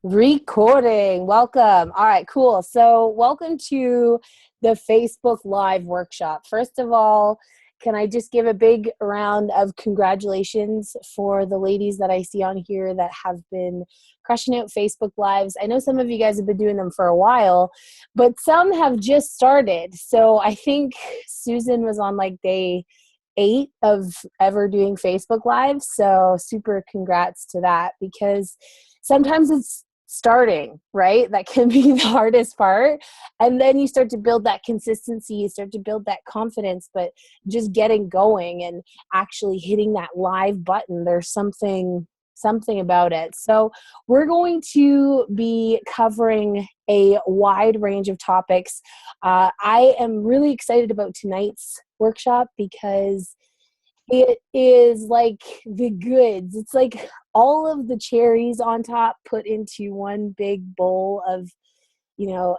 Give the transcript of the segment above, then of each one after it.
Recording. Welcome. All right, cool. So, welcome to the Facebook Live workshop. First of all, can I just give a big round of congratulations for the ladies that I see on here that have been crushing out Facebook Lives? I know some of you guys have been doing them for a while, but some have just started. So, I think Susan was on like day 8 of ever doing Facebook Live. So, super congrats to that because sometimes it's starting, right? That can be the hardest part. And then you start to build that consistency, you start to build that confidence, but just getting going and actually hitting that live button, there's something about it. So we're going to be covering a wide range of topics. I am really excited about tonight's workshop because it is like the goods. It's like all of the cherries on top put into one big bowl of,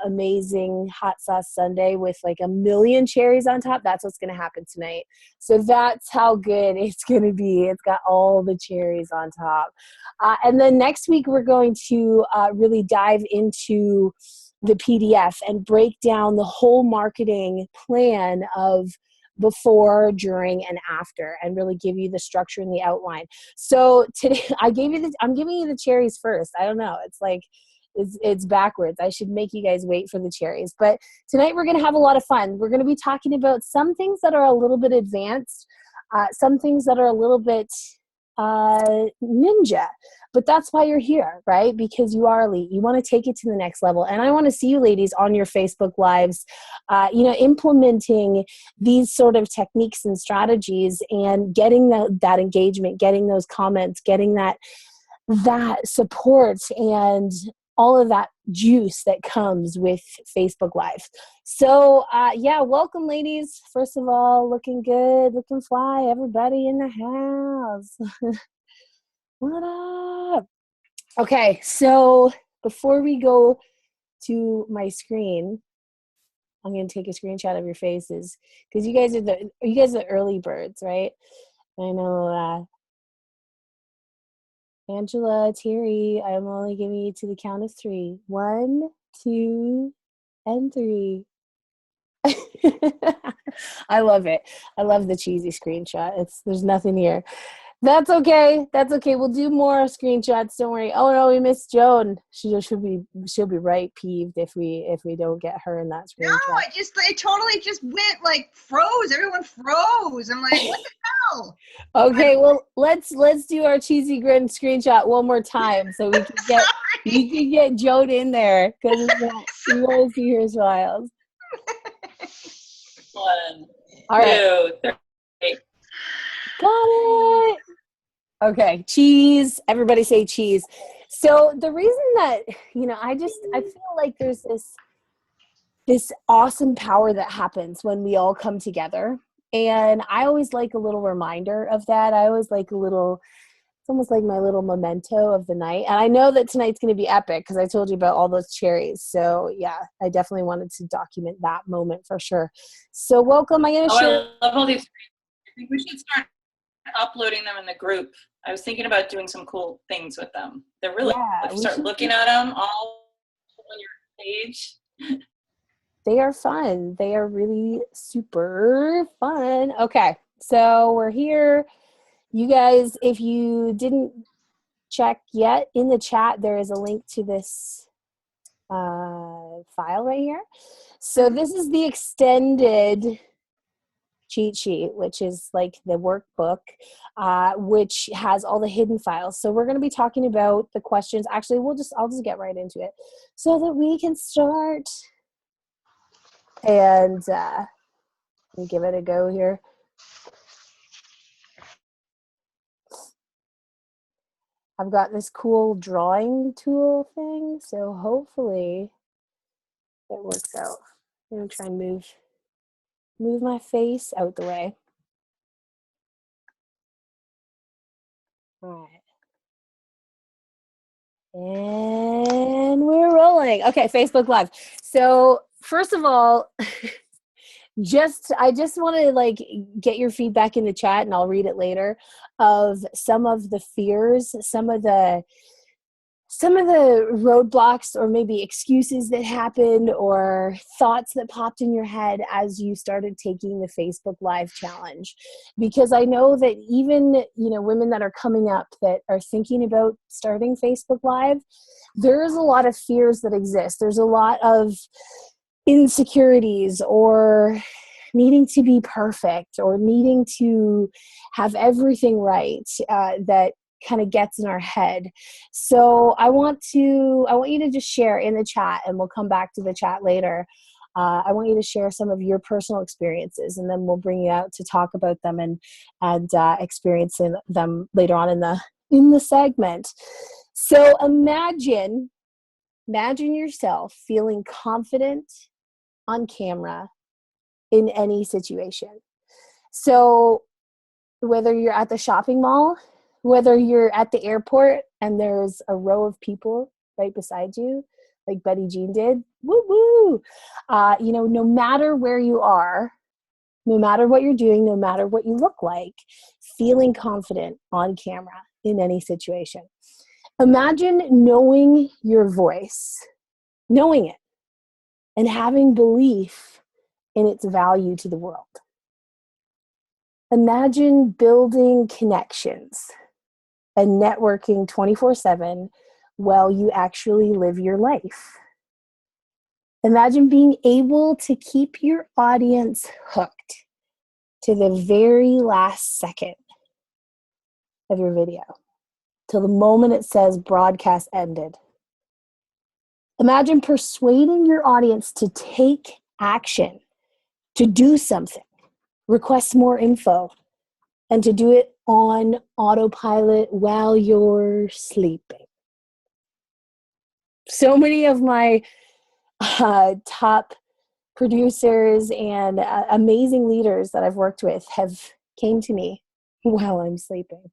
amazing hot sauce sundae with like a million cherries on top. That's what's going to happen tonight. So that's how good it's going to be. It's got all the cherries on top. And then next week, we're going to really dive into the PDF and break down the whole marketing plan of before, during, and after, and really give you the structure and the outline. So today I'm giving you the cherries first. I don't know. It's like, it's backwards. I should make you guys wait for the cherries. But tonight we're going to have a lot of fun. We're going to be talking about some things that are a little bit advanced, some things that are a little bit ninja. But that's why you're here, right? Because you are elite. You want to take it to the next level. And I want to see you ladies on your Facebook Lives, implementing these sort of techniques and strategies and getting that engagement, getting those comments, getting that support and all of that juice that comes with Facebook Live. So, welcome, ladies. First of all, looking good, looking fly, everybody in the house. What up? Okay, so before we go to my screen, I'm going to take a screenshot of your faces because you guys are the early birds, right? I know Angela, Terry, I'm only giving you to the count of 3. 1, 2, and 3. I love it. I love the cheesy screenshot. There's nothing here. That's okay. We'll do more screenshots. Don't worry. Oh no, we missed Joan. She'll be right peeved if we don't get her in that screenshot. No, it totally just went like froze. Everyone froze. I'm like, what the hell? Okay, well let's do our cheesy grin screenshot one more time so we can get Joan in there because we want to see her smiles. 1, All 2, 3. Got it. Okay, cheese. Everybody say cheese. So the reason that, I feel like there's this awesome power that happens when we all come together. And I always like a little reminder of that. I always like it's almost like my little memento of the night. And I know that tonight's going to be epic because I told you about all those cherries. So yeah, I definitely wanted to document that moment for sure. So welcome. I'm going to share. I love all these. I think we should start uploading them in the group. I was thinking about doing some cool things with them. They're really start looking at them all on your page. They are fun. They are really super fun. Okay, so we're here. You guys, if you didn't check yet, in the chat, there is a link to this file right here. So this is the extended cheat sheet, which is like the workbook, which has all the hidden files. So we're going to be talking about the questions. Actually, I'll just get right into it so that we can start and give it a go here. I've got this cool drawing tool thing, so hopefully it works out. I'm going to try and move my face out the way. All right. And we're rolling. Okay, Facebook Live. So first of all, I just want to get your feedback in the chat, and I'll read it later, of some of the fears, some of the some of the roadblocks or maybe excuses that happened or thoughts that popped in your head as you started taking the Facebook Live challenge. Because I know that even, women that are coming up that are thinking about starting Facebook Live, there's a lot of fears that exist. There's a lot of insecurities or needing to be perfect or needing to have everything right that kind of gets in our head. So I want you to just share in the chat, and we'll come back to the chat later. I want you to share some of your personal experiences, and then we'll bring you out to talk about them and experiencing them later on in the segment. So imagine yourself feeling confident on camera in any situation. So whether you're at the shopping mall, whether you're at the airport and there's a row of people right beside you, like Betty Jean did, woo woo. No matter where you are, no matter what you're doing, no matter what you look like, feeling confident on camera in any situation. Imagine knowing your voice, knowing it, and having belief in its value to the world. Imagine building connections and networking 24/7 while you actually live your life. Imagine being able to keep your audience hooked to the very last second of your video, till the moment it says broadcast ended. Imagine persuading your audience to take action, to do something, request more info, and to do it on autopilot while you're sleeping. So many of my top producers and amazing leaders that I've worked with have came to me while I'm sleeping.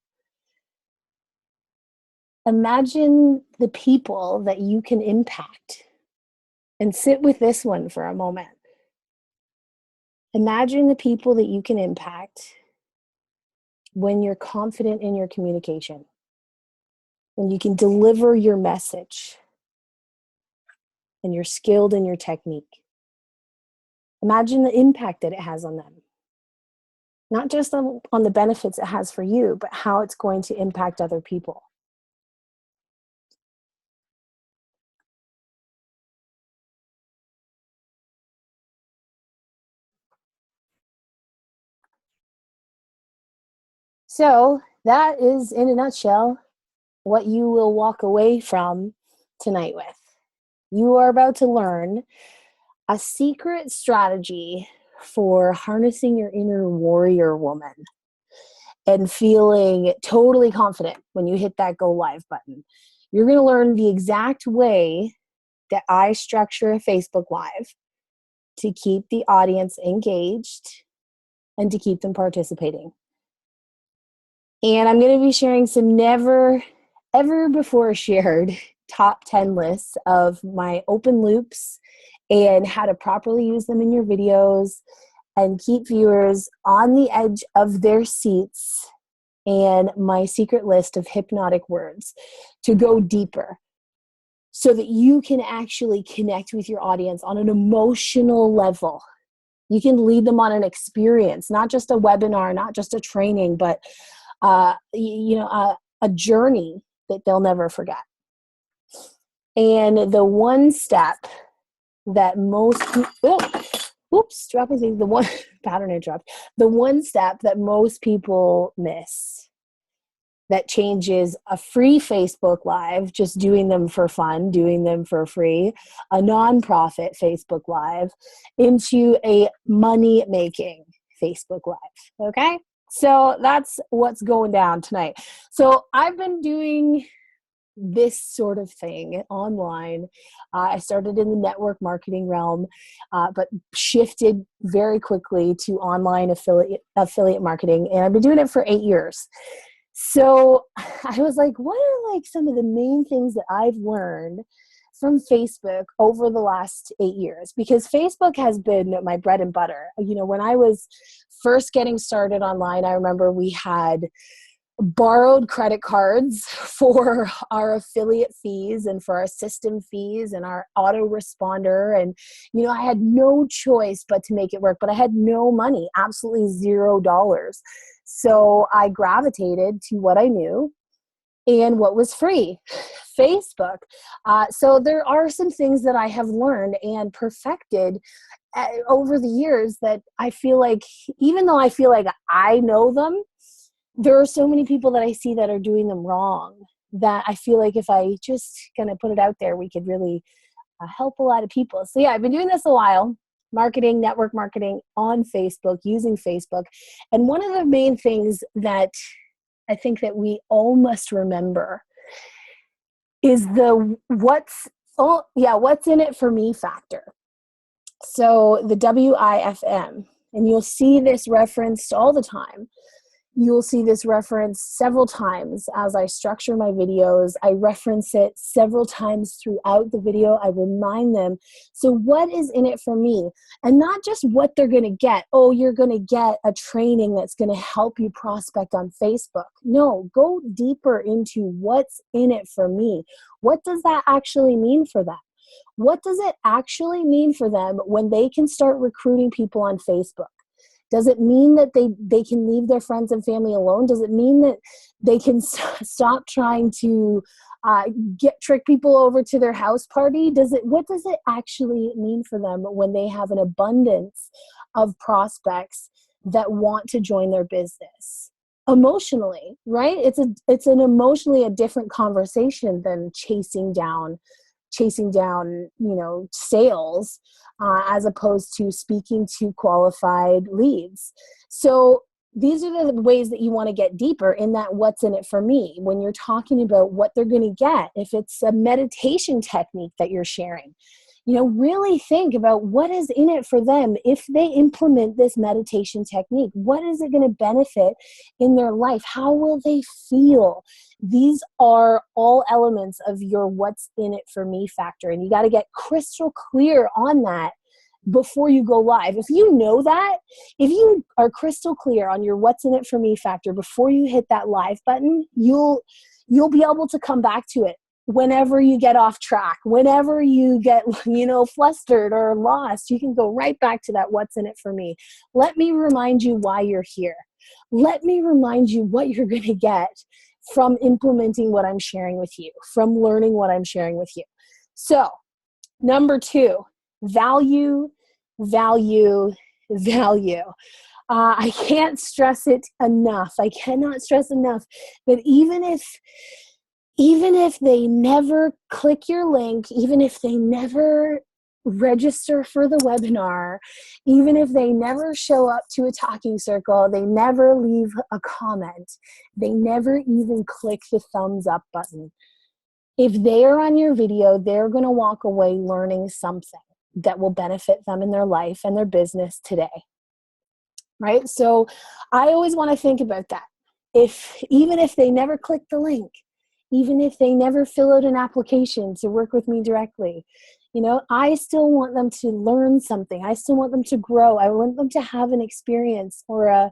Imagine the people that you can impact, and sit with this one for a moment. Imagine the people that you can impact when you're confident in your communication, when you can deliver your message, and you're skilled in your technique. Imagine the impact that it has on them. Not just on the benefits it has for you, but how it's going to impact other people. So that is, in a nutshell, what you will walk away from tonight with. You are about to learn a secret strategy for harnessing your inner warrior woman and feeling totally confident when you hit that go live button. You're going to learn the exact way that I structure a Facebook Live to keep the audience engaged and to keep them participating. And I'm going to be sharing some never, ever before shared top 10 lists of my open loops and how to properly use them in your videos and keep viewers on the edge of their seats, and my secret list of hypnotic words to go deeper so that you can actually connect with your audience on an emotional level. You can lead them on an experience, not just a webinar, not just a training, but a journey that they'll never forget. And the one step that most the one step that most people miss that changes a free Facebook Live, just doing them for fun, doing them for free, a nonprofit Facebook Live, into a money-making Facebook Live, okay? So that's what's going down tonight. So I've been doing this sort of thing online. I started in the network marketing realm, but shifted very quickly to online affiliate marketing, and I've been doing it for 8 years. So I was like, what are like some of the main things that I've learned from Facebook over the last 8 years? Because Facebook has been my bread and butter. You know, when I was first getting started online, I remember we had borrowed credit cards for our affiliate fees and for our system fees and our autoresponder. And, you know, I had no choice but to make it work, but I had no money, absolutely $0. So I gravitated to what I knew and what was free, Facebook. So there are some things that I have learned and perfected over the years that I feel like, even though I feel like I know them, there are so many people that I see that are doing them wrong that I feel like if I just kind of put it out there, we could really help a lot of people. So yeah, I've been doing this a while, marketing, network marketing on Facebook, using Facebook. And one of the main things that I think that we all must remember is the what's in it for me factor. So the WIFM, and you'll see this referenced all the time. You'll see this referenced several times as I structure my videos. I reference it several times throughout the video. I remind them. So what is in it for me? And not just what they're going to get. Oh, you're going to get a training that's going to help you prospect on Facebook. No, go deeper into what's in it for me. What does that actually mean for them? What does it actually mean for them when they can start recruiting people on Facebook? Does it mean that they can leave their friends and family alone? Does it mean that they can stop trying to trick people over to their house party? What does it actually mean for them when they have an abundance of prospects that want to join their business? Emotionally, right? It's an emotionally a different conversation than chasing down, sales, as opposed to speaking to qualified leads. So these are the ways that you want to get deeper in that what's in it for me when you're talking about what they're going to get. If it's a meditation technique that you're sharing, really think about what is in it for them if they implement this meditation technique. What is it going to benefit in their life? How will they feel? These are all elements of your what's in it for me factor. And you got to get crystal clear on that before you go live. If you know that, if you are crystal clear on your what's in it for me factor before you hit that live button, you'll be able to come back to it whenever you get off track, whenever you get, flustered or lost. You can go right back to that what's in it for me. Let me remind you why you're here. Let me remind you what you're going to get from implementing what I'm sharing with you, from learning what I'm sharing with you. So, number 2, value, value, value. I can't stress it enough. I cannot stress enough that even if they never click your link, even if they never register for the webinar, even if they never show up to a talking circle, they never leave a comment, they never even click the thumbs up button. If they are on your video, they're going to walk away learning something that will benefit them in their life and their business today. Right? So I always want to think about that. Even if they never click the link, even if they never fill out an application to work with me directly, I still want them to learn something. I still want them to grow. I want them to have an experience or a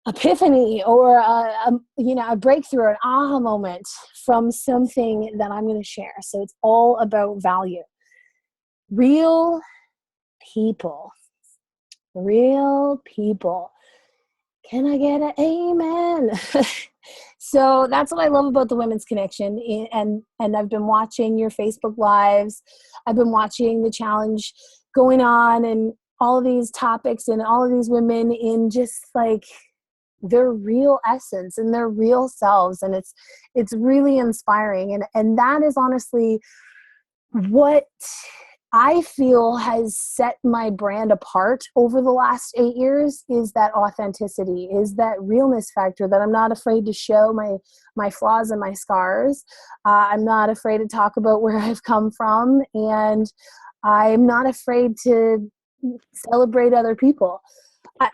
epiphany or a breakthrough, an aha moment from something that I'm going to share. So it's all about value. Real people. Can I get an amen? So that's what I love about the Women's Connection. And I've been watching your Facebook Lives. I've been watching the challenge going on and all of these topics and all of these women in just like their real essence and their real selves. And it's really inspiring. And that is honestly what I feel has set my brand apart over the last 8 years, is that authenticity, is that realness factor, that I'm not afraid to show my flaws and my scars. I'm not afraid to talk about where I've come from, and I'm not afraid to celebrate other people.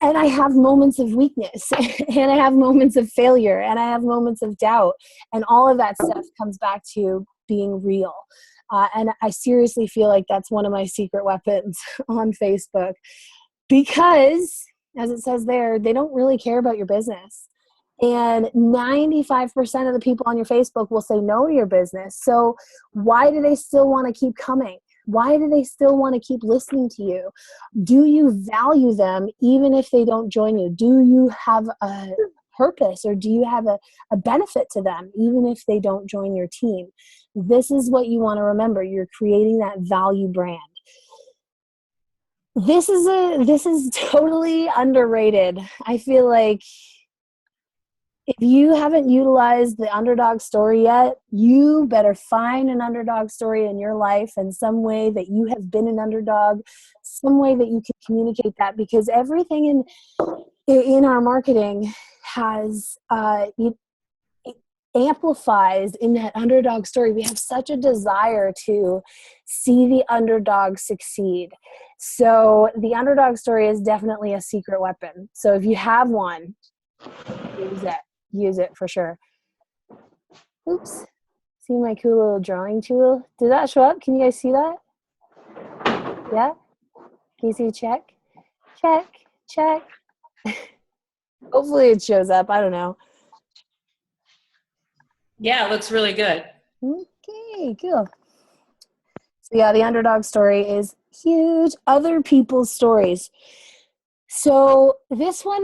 And I have moments of weakness, and I have moments of failure, and I have moments of doubt, and all of that stuff comes back to being real. And I seriously feel like that's one of my secret weapons on Facebook, because, as it says there, they don't really care about your business. And 95% of the people on your Facebook will say no to your business. So why do they still want to keep coming? Why do they still want to keep listening to you? Do you value them even if they don't join you? Do you have a purpose, or do you have a benefit to them even if they don't join your team? This is what you want to remember. You're creating that value brand. This is totally underrated. I feel like if you haven't utilized the underdog story yet, you better find an underdog story in your life and some way that you have been an underdog, some way that you can communicate that, because everything in our marketing has it amplifies in that underdog story. We have such a desire to see the underdog succeed. So the underdog story is definitely a secret weapon. So if you have one, use it for sure. Oops. See my cool little drawing tool? Did that show up? Can you guys see that? Yeah? Can you see check? Check. Check. Hopefully it shows up. I don't know. Yeah, it looks really good. Okay, cool. So yeah, the underdog story is huge. Other people's stories. So this one,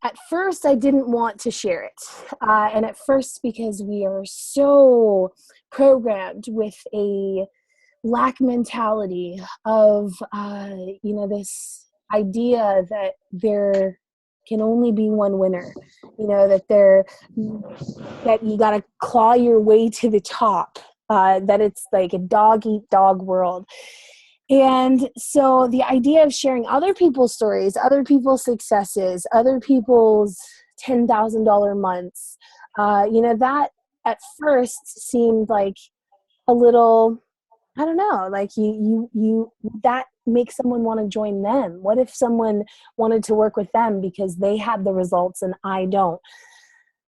at first I didn't want to share it. And at first, because we are so programmed with a lack mentality of, this idea that there can only be one winner, that you got to claw your way to the top, that it's like a dog eat dog world. And so the idea of sharing other people's stories, other people's successes, other people's $10,000 months, that at first seemed like a little, I don't know, like you that makes someone want to join them. What if someone wanted to work with them because they had the results and I don't?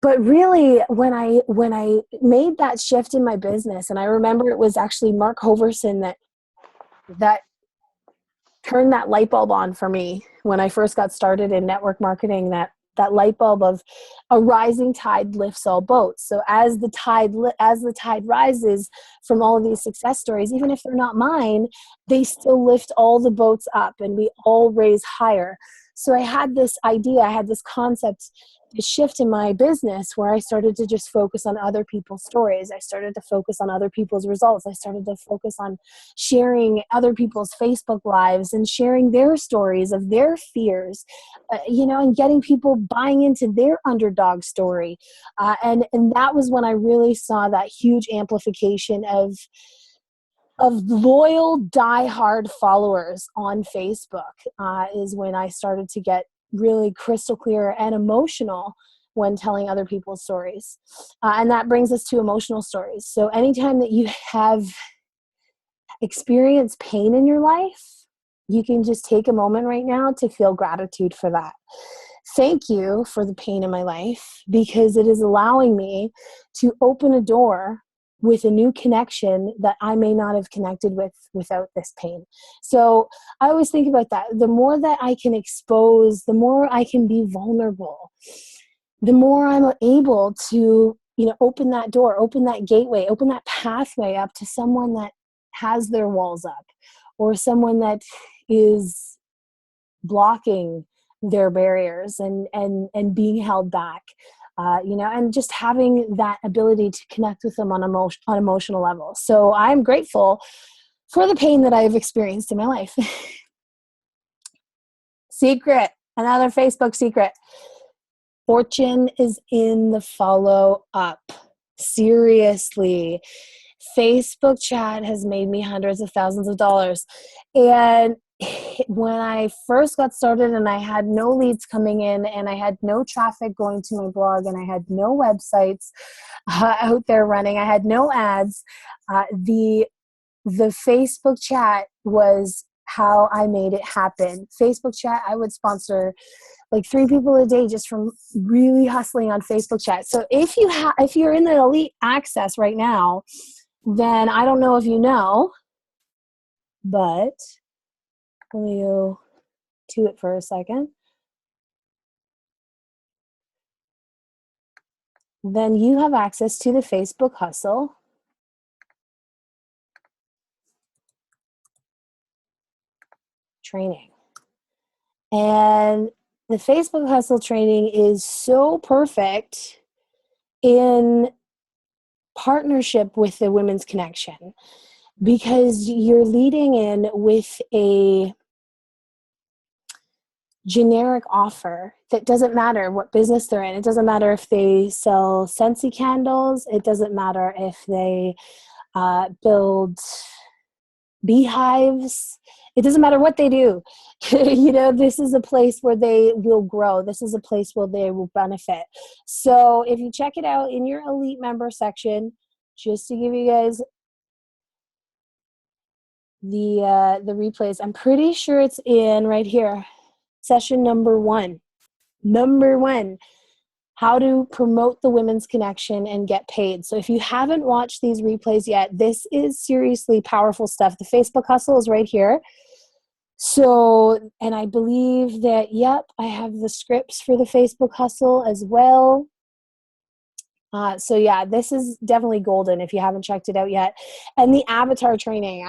But really, when I made that shift in my business, and I remember it was actually Mark Hoverson that turned that light bulb on for me when I first got started in network marketing, that light bulb of a rising tide lifts all boats. So as the tide rises from all of these success stories, even if they're not mine, they still lift all the boats up and we all raise higher. So I had this idea, I had this concept, this shift in my business where I started to just focus on other people's stories. I started to focus on other people's results. I started to focus on sharing other people's Facebook lives and sharing their stories of their fears, and getting people buying into their underdog story. And that was when I really saw that huge amplification of loyal, diehard followers on Facebook, is when I started to get really crystal clear and emotional when telling other people's stories. And that brings us to emotional stories. So anytime that you have experienced pain in your life, you can just take a moment right now to feel gratitude for that. Thank you for the pain in my life, because it is allowing me to open a door with a new connection that I may not have connected with without this pain. So I always think about that. The more that I can expose, the more I can be vulnerable, the more I'm able to, open that door, open that gateway, open that pathway up to someone that has their walls up, or someone that is blocking their barriers and being held back, and just having that ability to connect with them on emotional level. So I'm grateful for the pain that I've experienced in my life. Secret, another Facebook secret. Fortune is in the follow up. Seriously. Facebook chat has made me hundreds of thousands of dollars. And when I first got started and I had no leads coming in and I had no traffic going to my blog and I had no websites out there running, I had no ads, the Facebook chat was how I made it happen. Facebook chat, I would sponsor like 3 people a day just from really hustling on Facebook chat. So if you're in the elite access right now, then I don't know if you know, but let me go to it for a second. then you have access to the Facebook Hustle. Training. And the Facebook Hustle training is so perfect in partnership with the Women's Connection because you're leading in with a generic offer that doesn't matter what business they're in. It doesn't matter if they sell Scentsy candles. It doesn't matter if they build beehives. It doesn't matter what they do. This is a place where they will grow. This is a place where they will benefit. So if you check it out in your elite member section, just to give you guys the replays, I'm pretty sure it's in right here. Session number 1. Number 1, how to promote the Women's Connection and get paid. So if you haven't watched these replays yet, this is seriously powerful stuff. The Facebook Hustle is right here. So, and I believe that, yep, I have the scripts for the Facebook Hustle as well. So yeah, this is definitely golden if you haven't checked it out yet. And the avatar training,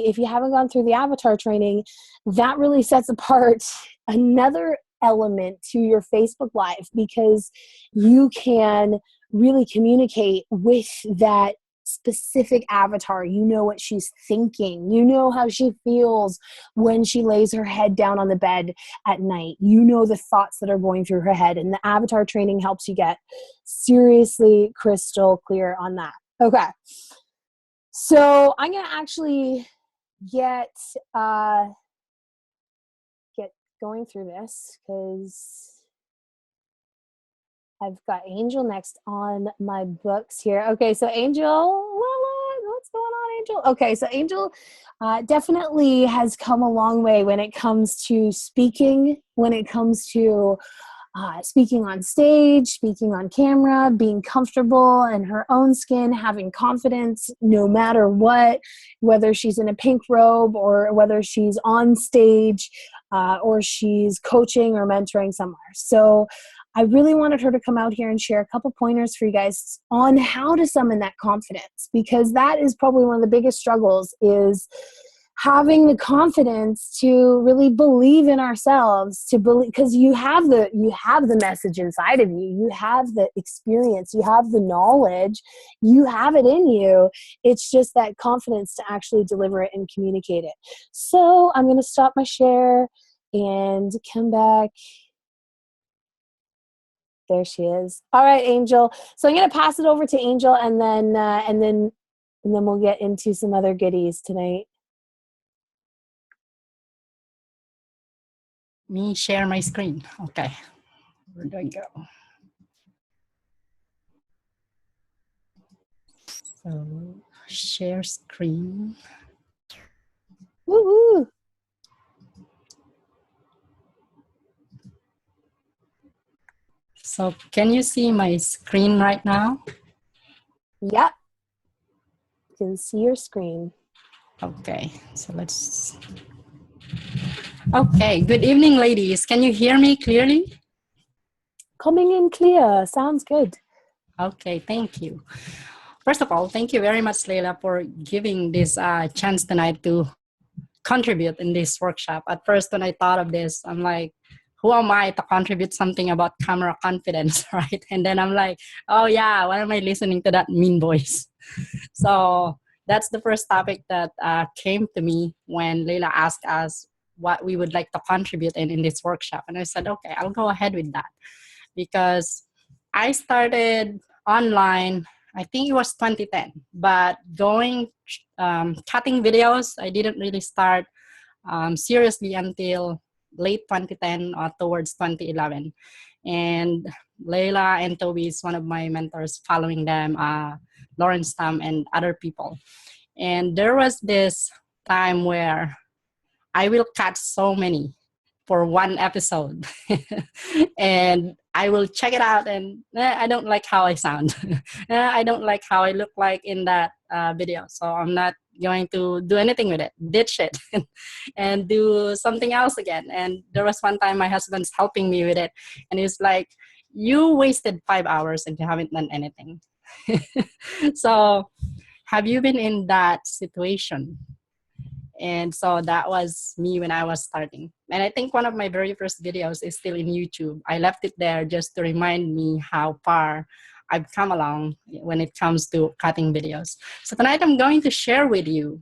if you haven't gone through the avatar training, that really sets apart another element to your Facebook Live because you can really communicate with that specific avatar. You know what she's thinking. You know how she feels when she lays her head down on the bed at night. You know the thoughts that are going through her head, and the avatar training helps you get seriously crystal clear on that. Okay. So I'm going to actually get going through this because I've got Angel next on my books here. Okay, so Angel, what's going on, Angel? Okay, so Angel definitely has come a long way when it comes to speaking, when it comes to speaking on stage, speaking on camera, being comfortable in her own skin, having confidence no matter what, whether she's in a pink robe or whether she's on stage or she's coaching or mentoring somewhere. So I really wanted her to come out here and share a couple pointers for you guys on how to summon that confidence, because that is probably one of the biggest struggles, is having the confidence to really believe in ourselves, to believe, because you have the message inside of you, you have the experience, you have the knowledge, you have it in you. It's just that confidence to actually deliver it and communicate it. So I'm going to stop my share and come back. There she is. All right, Angel. So I'm going to pass it over to Angel, and then we'll get into some other goodies tonight. Me share my screen. Okay. Where do I go? So share screen. Woo-hoo. So can you see my screen right now? Yep. You can see your screen. Okay, so let's... Okay, good evening, ladies. Can you hear me clearly? Coming in clear. Sounds good. Okay, thank you. First of all, thank you very much, Leila, for giving this chance tonight to contribute in this workshop. At first, when I thought of this, I'm like, who am I to contribute something about camera confidence, right? And then I'm like, oh yeah, why am I listening to that mean voice? So that's the first topic that came to me when Leila asked us what we would like to contribute in this workshop. And I said, okay, I'll go ahead with that. Because I started online, I think it was 2010, but cutting videos, I didn't really start seriously until late 2010 or towards 2011. And Leila and Toby is one of my mentors, following them, Lawrence Tam and other people. And there was this time where I will cut so many for one episode. And I will check it out and I don't like how I sound. I don't like how I look like in that video. So I'm not going to do anything with it, ditch it and do something else again. And there was one time my husband's helping me with it. And he's like, you wasted 5 hours and you haven't done anything. So have you been in that situation? And so that was me when I was starting. And I think one of my very first videos is still in YouTube. I left it there just to remind me how far I've come along when it comes to cutting videos. So tonight I'm going to share with you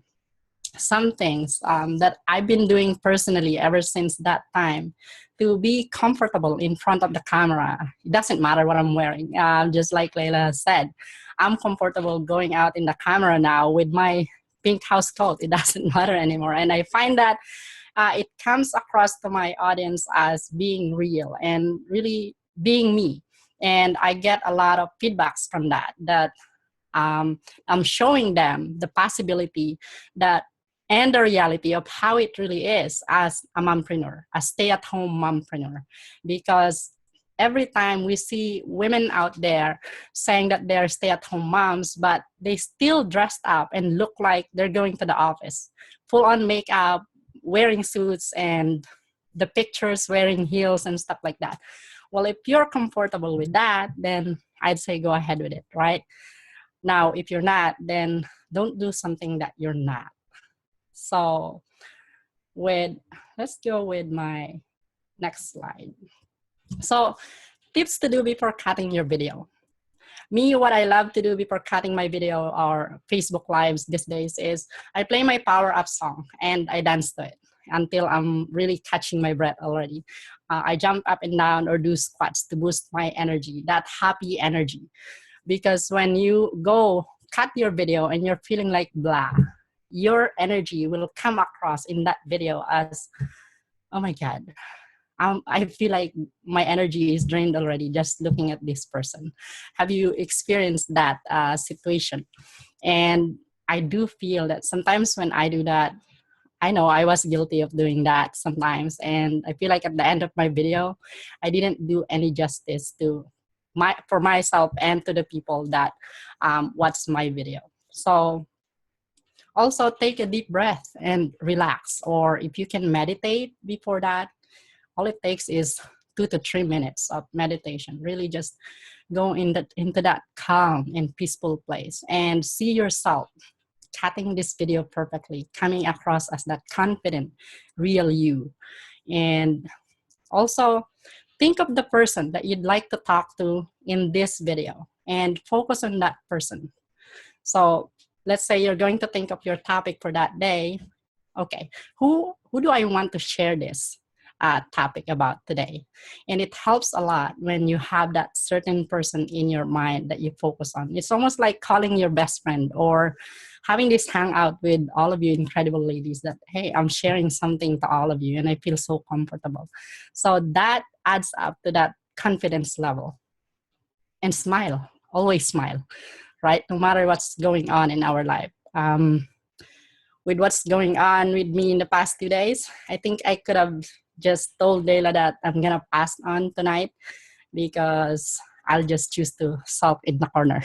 some things that I've been doing personally ever since that time to be comfortable in front of the camera. It doesn't matter what I'm wearing. Just like Layla said, I'm comfortable going out in the camera now with my pink house coat. It doesn't matter anymore. And I find that it comes across to my audience as being real and really being me. And I get a lot of feedbacks from that, I'm showing them the possibility that and the reality of how it really is as a mompreneur, a stay-at-home mompreneur. Because every time we see women out there saying that they're stay-at-home moms, but they still dressed up and look like they're going to the office, full on makeup, wearing suits, and the pictures wearing heels and stuff like that. Well, if you're comfortable with that, then I'd say go ahead with it, right? Now, if you're not, then don't do something that you're not. So let's go with my next slide. So tips to do before cutting your video. Me, what I love to do before cutting my video or Facebook Lives these days is I play my Power Up song and I dance to it until I'm really catching my breath already. I jump up and down or do squats to boost my energy, that happy energy. Because when you go cut your video and you're feeling like blah, your energy will come across in that video as, oh my God, I feel like my energy is drained already just looking at this person. Have you experienced that situation? And I do feel that sometimes when I do that, I know I was guilty of doing that sometimes. And I feel like at the end of my video, I didn't do any justice to for myself and to the people that watch my video. So also take a deep breath and relax. Or if you can meditate before that, all it takes is 2 to 3 minutes of meditation. Really just go into that calm and peaceful place and see yourself cutting this video perfectly, coming across as that confident, real you. And also think of the person that you'd like to talk to in this video and focus on that person. So let's say you're going to think of your topic for that day. Okay, who do I want to share this topic about today? And it helps a lot when you have that certain person in your mind that you focus on. It's almost like calling your best friend or having this hangout with all of you incredible ladies that, hey, I'm sharing something to all of you and I feel so comfortable. So that adds up to that confidence level. And smile, always smile, right? No matter what's going on in our life. With what's going on with me in the past 2 days, I think I could have just told Layla that I'm gonna pass on tonight because I'll just choose to sulk in the corner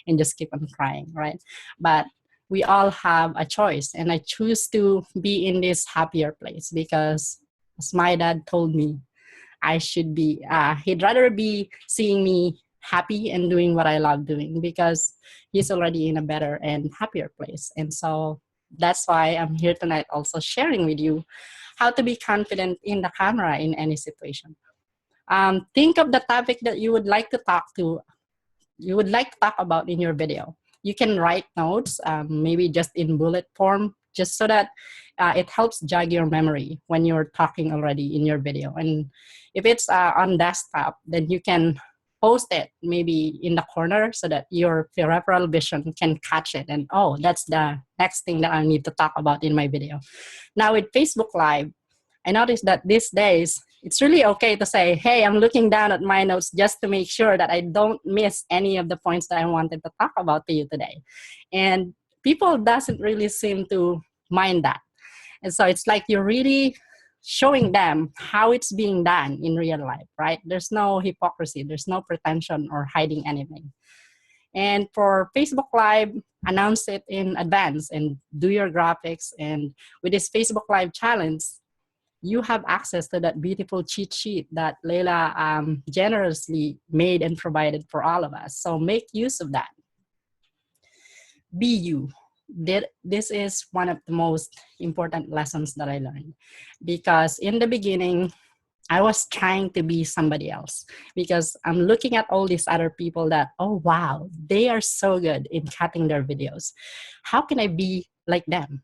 and just keep on crying, right? But we all have a choice, and I choose to be in this happier place because, as my dad told me, I should be, he'd rather be seeing me happy and doing what I love doing because he's already in a better and happier place. And so that's why I'm here tonight also sharing with you how to be confident in the camera in any situation. Think of the topic that you would like to talk about in your video. You can write notes, maybe just in bullet form, just so that it helps jog your memory when you're talking already in your video. And if it's on desktop, then you can post it maybe in the corner so that your peripheral vision can catch it. And oh, that's the next thing that I need to talk about in my video. Now with Facebook Live, I noticed that these days, it's really okay to say, hey, I'm looking down at my notes just to make sure that I don't miss any of the points that I wanted to talk about to you today. And people doesn't really seem to mind that. And so it's like you're really showing them how it's being done in real life, right? There's no hypocrisy, there's no pretension or hiding anything. And for Facebook Live, announce it in advance and do your graphics. And with this Facebook Live challenge, you have access to that beautiful cheat sheet that Leila generously made and provided for all of us. So make use of that. Be you. This is one of the most important lessons that I learned, because in the beginning, I was trying to be somebody else, because I'm looking at all these other people that, oh, wow, they are so good in cutting their videos. How can I be like them?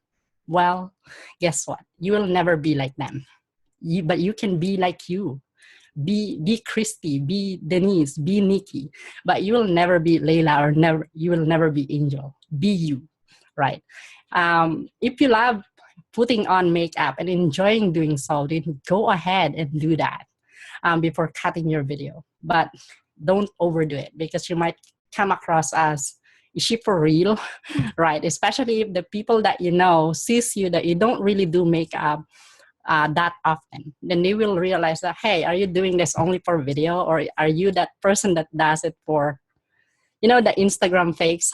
Well, guess what? You will never be like them. But you can be like you. Be Christy, be Denise, be Nikki, but you will never be Leila, or you will never be Angel. Be you, right? If you love putting on makeup and enjoying doing so, then go ahead and do that before cutting your video. But don't overdo it, because you might come across as, is she for real? Right? Especially if the people that you know sees you that you don't really do makeup that often, then they will realize that, hey, are you doing this only for video, or are you that person that does it for, you know, the Instagram fakes,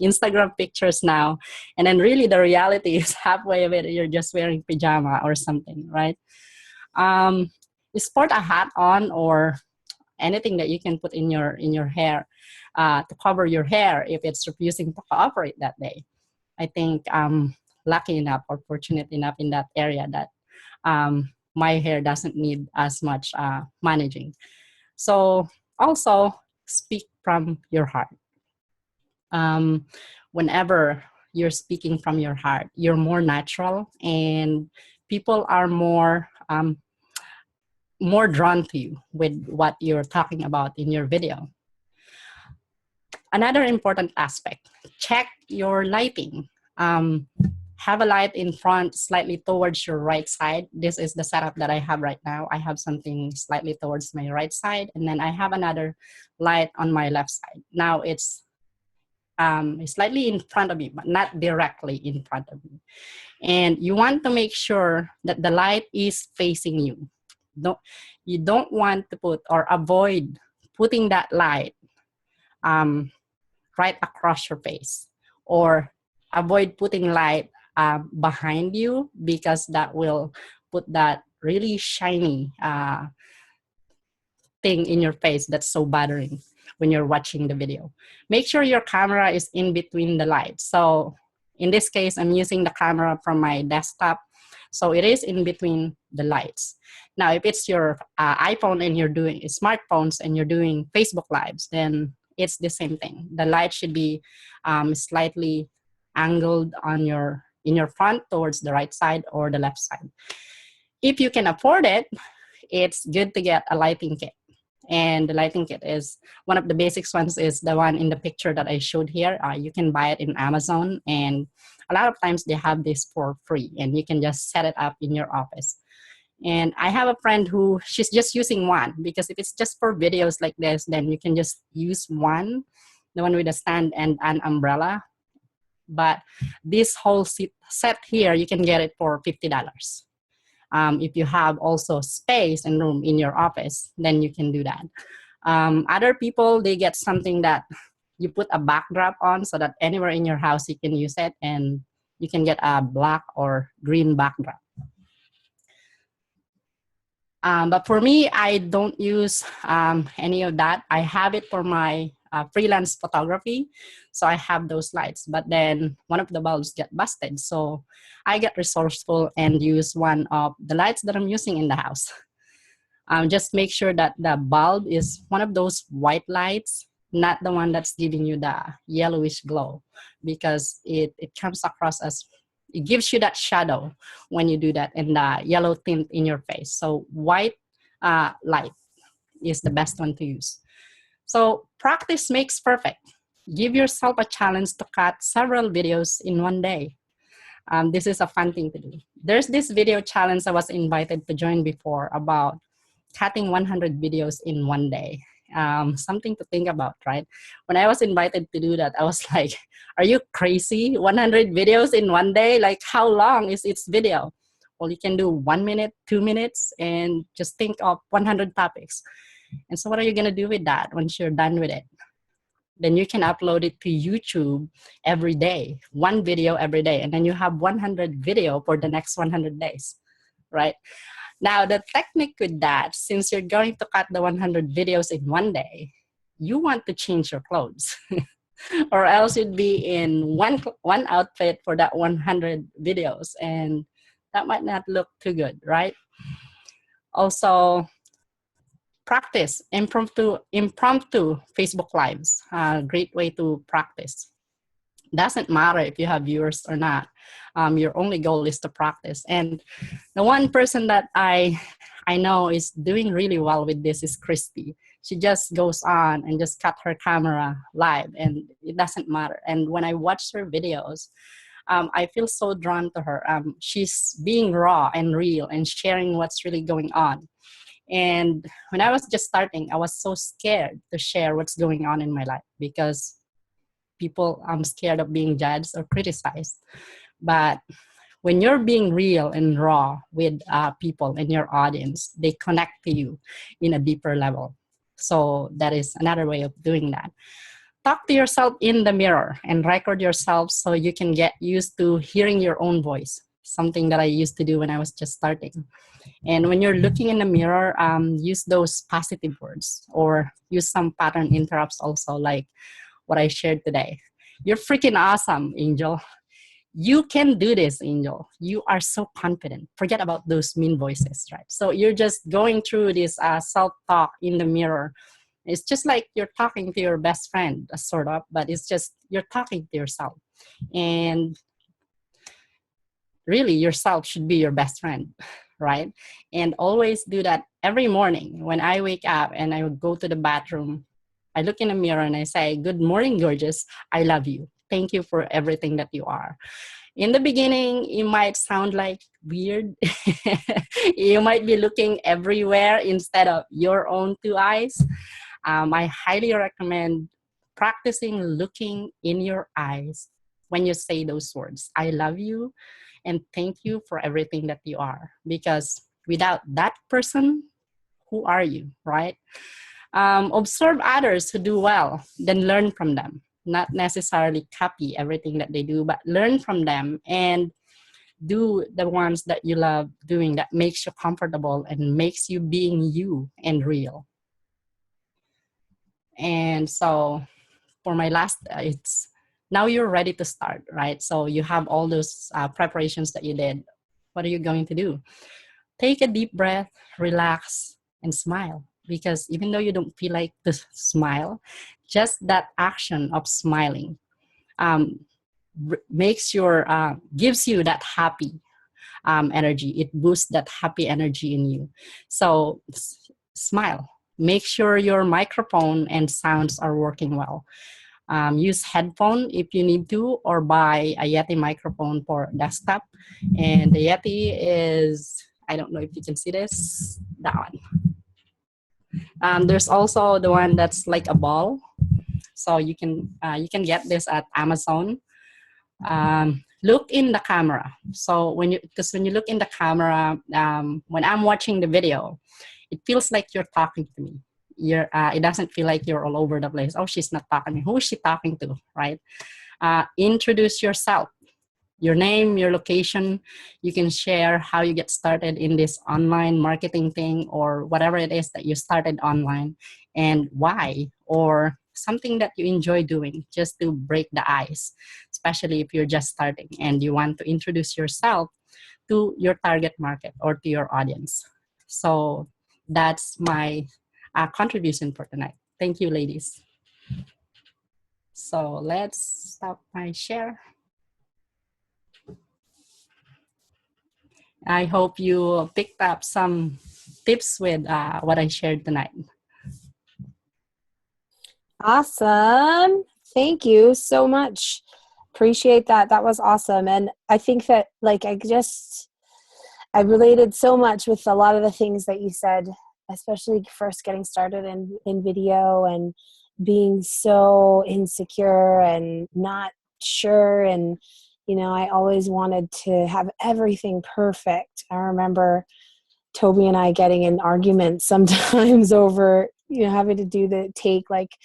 Instagram pictures now, and then really the reality is halfway of it, you're just wearing pajama or something, right? Sport a hat on, or anything that you can put in your hair to cover your hair if it's refusing to cooperate that day. I think I'm lucky enough or fortunate enough in that area that my hair doesn't need as much managing. So also speak from your heart. Whenever you're speaking from your heart, you're more natural, and people are more drawn to you with what you're talking about in your video. Another important aspect, check your lighting. Have a light in front slightly towards your right side. This is the setup that I have right now. I have something slightly towards my right side, and then I have another light on my left side. Now it's slightly in front of me, but not directly in front of me. And you want to make sure that the light is facing you. You don't want to put or avoid putting that light right across your face, or avoid putting light behind you, because that will put that really shiny thing in your face that's so bothering when you're watching the video. Make sure your camera is in between the lights. So in this case, I'm using the camera from my desktop, so it is in between the lights. Now, if it's your iPhone and you're doing smartphones and you're doing Facebook Lives, then it's the same thing. The light should be slightly angled in your front towards the right side or the left side. If you can afford it, it's good to get a lighting kit. And the lighting kit is one of the basics ones, is the one in the picture that I showed here. You can buy it in Amazon, and a lot of times they have this for free, and you can just set it up in your office. And I have a friend who she's just using one, because if it's just for videos like this, then you can just use one, the one with a stand and an umbrella. But this whole set here, you can get it for $50. If you have also space and room in your office, then you can do that. Other people, they get something that you put a backdrop on, so that anywhere in your house you can use it, and you can get a black or green backdrop. But for me, I don't use any of that. I have it for my freelance photography, so I have those lights. But then one of the bulbs get busted, so I get resourceful and use one of the lights that I'm using in the house. Just make sure that the bulb is one of those white lights, not the one that's giving you the yellowish glow, because it comes across as, it gives you that shadow when you do that, and the yellow tint in your face. So white light is the best one to use. So practice makes perfect. Give yourself a challenge to cut several videos in one day. This is a fun thing to do. There's this video challenge I was invited to join before about cutting 100 videos in one day. Something to think about, right? When I was invited to do that, I was like, are you crazy? 100 videos in one day? Like, how long is its video? Well, you can do 1 minute, 2 minutes, and just think of 100 topics. And so what are you going to do with that once you're done with it? Then you can upload it to YouTube every day, one video every day, and then you have 100 video for the next 100 days, right? Now, the technique with that, since you're going to cut the 100 videos in one day, you want to change your clothes. Or else you'd be in one outfit for that 100 videos, and that might not look too good, right? Also, practice impromptu Facebook Lives. A great way to practice. Doesn't matter if you have viewers or not. Your only goal is to practice. And the one person that I know is doing really well with this is Christy. She just goes on and just cut her camera live, and it doesn't matter. And when I watch her videos, I feel so drawn to her. She's being raw and real and sharing what's really going on. And when I was just starting, I was so scared to share what's going on in my life because I'm scared of being judged or criticized. But when you're being real and raw with people in your audience, they connect to you in a deeper level. So that is another way of doing that. Talk to yourself in the mirror and record yourself so you can get used to hearing your own voice, something that I used to do when I was just starting. And when you're looking in the mirror, use those positive words or use some pattern interrupts also, like what I shared today. You're freaking awesome, Angel. You can do this, Angel. You are so confident. Forget about those mean voices, right? So you're just going through this self-talk in the mirror. It's just like you're talking to your best friend, sort of, but it's just you're talking to yourself. And really, yourself should be your best friend, right? And always do that every morning. When I wake up and I would go to the bathroom, I look in the mirror and I say, "Good morning, gorgeous. I love you. Thank you for everything that you are." In the beginning, it might sound like weird. You might be looking everywhere instead of your own two eyes. I highly recommend practicing looking in your eyes when you say those words. I love you and thank you for everything that you are. Because without that person, who are you, right? Observe others who do well, then learn from them. Not necessarily copy everything that they do, but learn from them and do the ones that you love doing that makes you comfortable and makes you being you and real. And so for my last, it's now you're ready to start, right? So you have all those preparations that you did. What are you going to do? Take a deep breath, relax, and smile. Because even though you don't feel like to smile, just that action of smiling gives you that happy energy. It boosts that happy energy in you. So smile. Make sure your microphone and sounds are working well. Use headphone if you need to, or buy a Yeti microphone for desktop. And the Yeti is, I don't know if you can see this, that one. There's also the one that's like a ball. So you can get this at Amazon. Look in the camera. So because when you look in the camera, when I'm watching the video, it feels like you're talking to me. It doesn't feel like you're all over the place. Oh, she's not talking to me. Who is she talking to, right? Introduce yourself. Your name, your location. You can share how you get started in this online marketing thing or whatever it is that you started online and why, or something that you enjoy doing just to break the ice, especially if you're just starting and you want to introduce yourself to your target market or to your audience. So that's my contribution for tonight. Thank you, ladies. So let's stop my share. I hope you picked up some tips with what I shared tonight. Awesome. Thank you so much. Appreciate that. That was awesome. And I think that I related so much with a lot of the things that you said, especially first getting started in video and being so insecure and not sure. And, I always wanted to have everything perfect. I remember Toby and I getting in arguments sometimes over, having to do the take like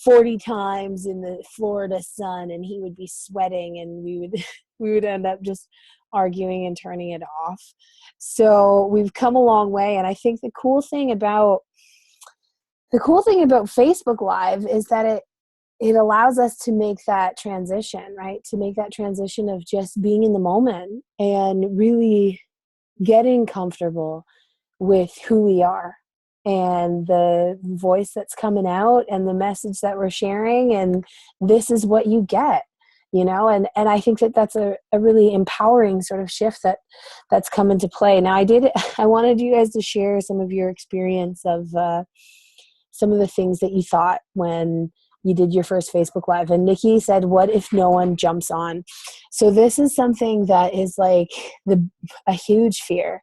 40 times in the Florida sun, and he would be sweating and we would end up just arguing and turning it off. So we've come a long way. And I think the cool thing about Facebook Live is that it allows us to make that transition, right? To make that transition of just being in the moment and really getting comfortable with who we are and the voice that's coming out and the message that we're sharing. And this is what you get, you know? And I think that that's a really empowering sort of shift that's come into play. Now I wanted you guys to share some of your experience of some of the things that you thought when you did your first Facebook Live. And Nikki said, what if no one jumps on? So this is something that is like a huge fear.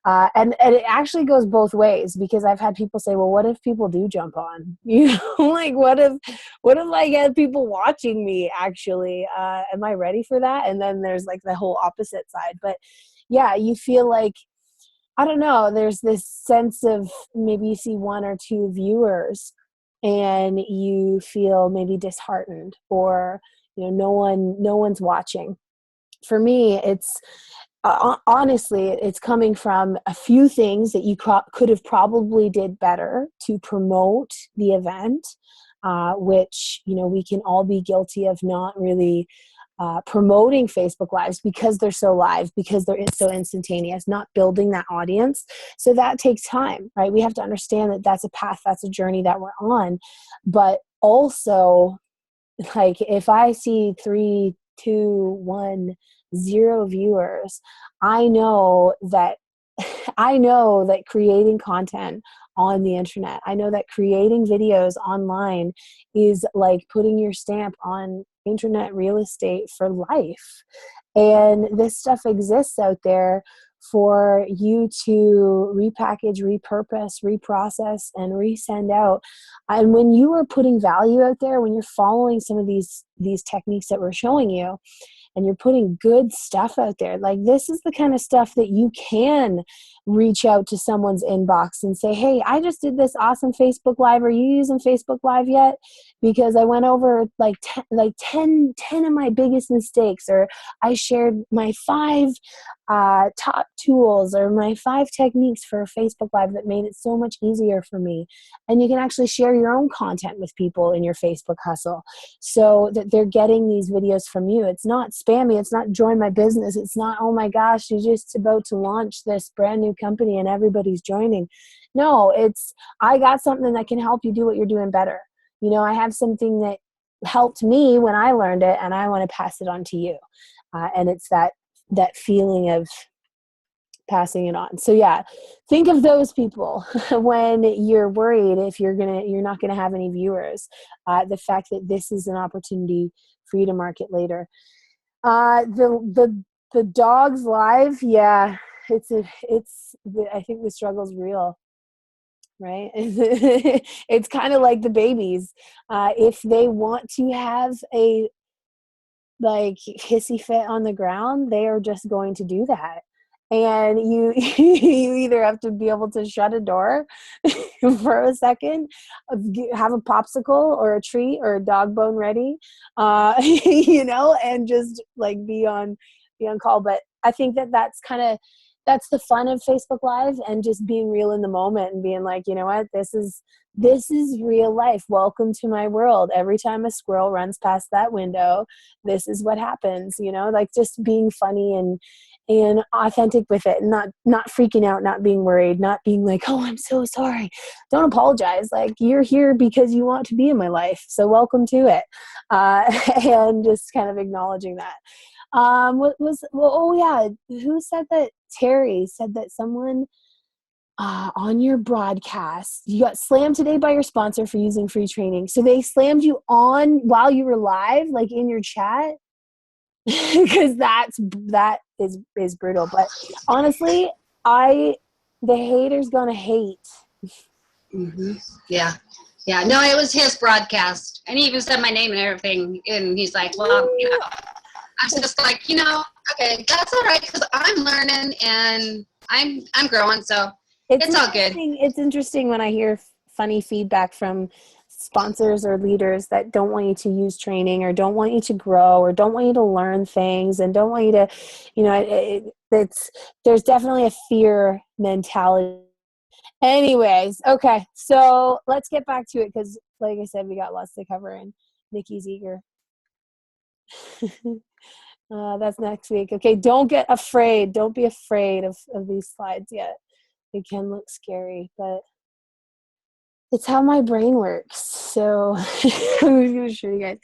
And it actually goes both ways, because I've had people say, well, what if people do jump on? You know, like what if I get people watching me actually? Am I ready for that? And then there's like the whole opposite side. But yeah, you feel like, I don't know, there's this sense of maybe you see one or two viewers and you feel maybe disheartened, or, you know, no one's watching. For me, it's honestly, it's coming from a few things that you could have probably did better to promote the event, which, you know, we can all be guilty of not really promoting Facebook Lives because they're so live, because they're so instantaneous, not building that audience. So that takes time, right? We have to understand that that's a path, that's a journey that we're on. But also, like, if I see 3, 2, 1, 0 viewers, I know that creating content on the internet, I know that creating videos online is like putting your stamp on internet real estate for life. And this stuff exists out there for you to repackage, repurpose, reprocess, and resend out. And when you are putting value out there, when you're following some of these techniques that we're showing you, and you're putting good stuff out there, like this is the kind of stuff that you can reach out to someone's inbox and say, hey, I just did this awesome Facebook Live. Are you using Facebook Live yet? Because I went over like 10 of my biggest mistakes, or I shared my 5 top tools, or my 5 techniques for a Facebook Live that made it so much easier for me. And you can actually share your own content with people in your Facebook hustle so that they're getting these videos from you. It's not spammy. It's not join my business. It's not, oh my gosh, you're just about to launch this brand new company and everybody's joining. No, it's, I got something that can help you do what you're doing better. You know, I have something that helped me when I learned it, and I want to pass it on to you. And it's that feeling of passing it on. So yeah, think of those people when you're worried if you're not gonna have any viewers. The fact that this is an opportunity for you to market later. The dogs live, yeah, I think the struggle's real. Right? It's kind of like the babies. If they want to have a like hissy fit on the ground, they are just going to do that. And you either have to be able to shut a door for a second, have a popsicle or a treat or a dog bone ready, you know, and just like be on call. But I think that's the fun of Facebook Live, and just being real in the moment and being like, you know what, this is real life. Welcome to my world. Every time a squirrel runs past that window, this is what happens, you know, like just being funny and authentic with it, and not freaking out, not being worried, not being like, oh, I'm so sorry. Don't apologize. Like, you're here because you want to be in my life. So welcome to it. And just kind of acknowledging that. Who said that? Terry said that someone on your broadcast, you got slammed today by your sponsor for using free training. So they slammed you on while you were live, like in your chat? Because that is brutal. But honestly, the hater's gonna hate. Mm-hmm. Yeah. No, it was his broadcast, and he even said my name and everything. And he's like, "Well, you know," I'm just like, you know, okay, that's all right, because I'm learning and I'm growing, so it's all good. It's interesting when I hear funny feedback from sponsors or leaders that don't want you to use training or don't want you to grow or don't want you to learn things and don't want you to, there's definitely a fear mentality. Anyways, okay, so let's get back to it because, like I said, we got lots to cover and Nikki's eager. That's next week. Okay, don't get afraid. Don't be afraid of these slides yet. They can look scary, but it's how my brain works. So I'm going to show you guys.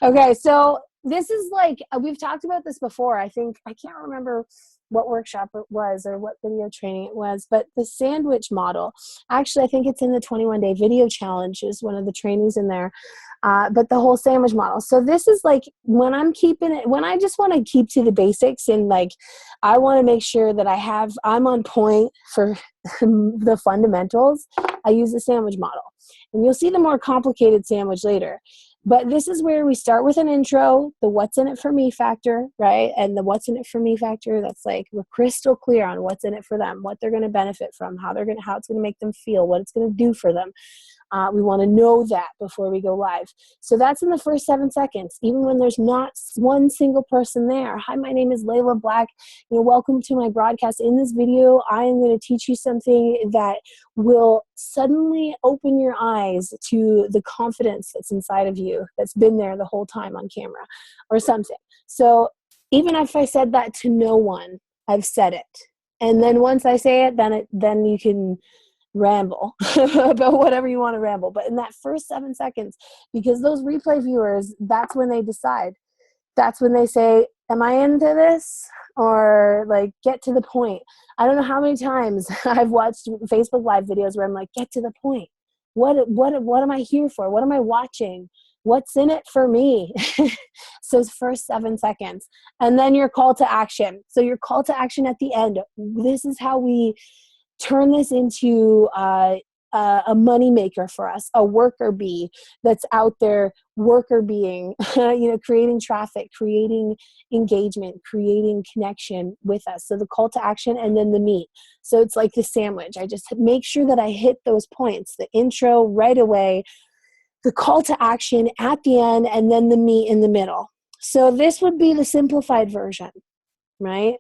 Okay, so this is like, we've talked about this before. I can't remember what workshop it was or what video training it was, but the sandwich model, actually, I think it's in the 21-day video challenge is one of the trainings in there. But the whole sandwich model. So this is like when I just want to keep to the basics and like, I want to make sure that I'm on point for the fundamentals. I use the sandwich model and you'll see the more complicated sandwich later. But this is where we start with an intro, the what's in it for me factor, right? And the what's in it for me factor, that's like we're crystal clear on what's in it for them, what they're going to benefit from, how it's going to make them feel, what it's going to do for them. We want to know that before we go live. So that's in the first 7 seconds, even when there's not one single person there. Hi, my name is Layla Black. Welcome to my broadcast. In this video, I am going to teach you something that will suddenly open your eyes to the confidence that's inside of you that's been there the whole time on camera or something. So even if I said that to no one, I've said it. And then once I say it, then you can ramble about whatever you want to ramble. But in that first 7 seconds, because those replay viewers, that's when they decide. That's when they say, am I into this? Or like, get to the point. I don't know how many times I've watched Facebook Live videos where I'm like, get to the point. What am I here for? What am I watching? What's in it for me? So it's first 7 seconds. And then your call to action. So your call to action at the end. This is how we turn this into a money maker for us, a worker bee that's out there, worker being, creating traffic, creating engagement, creating connection with us. So the call to action and then the meat. So it's like the sandwich. I just make sure that I hit those points, the intro right away, the call to action at the end, and then the meat in the middle. So this would be the simplified version, right?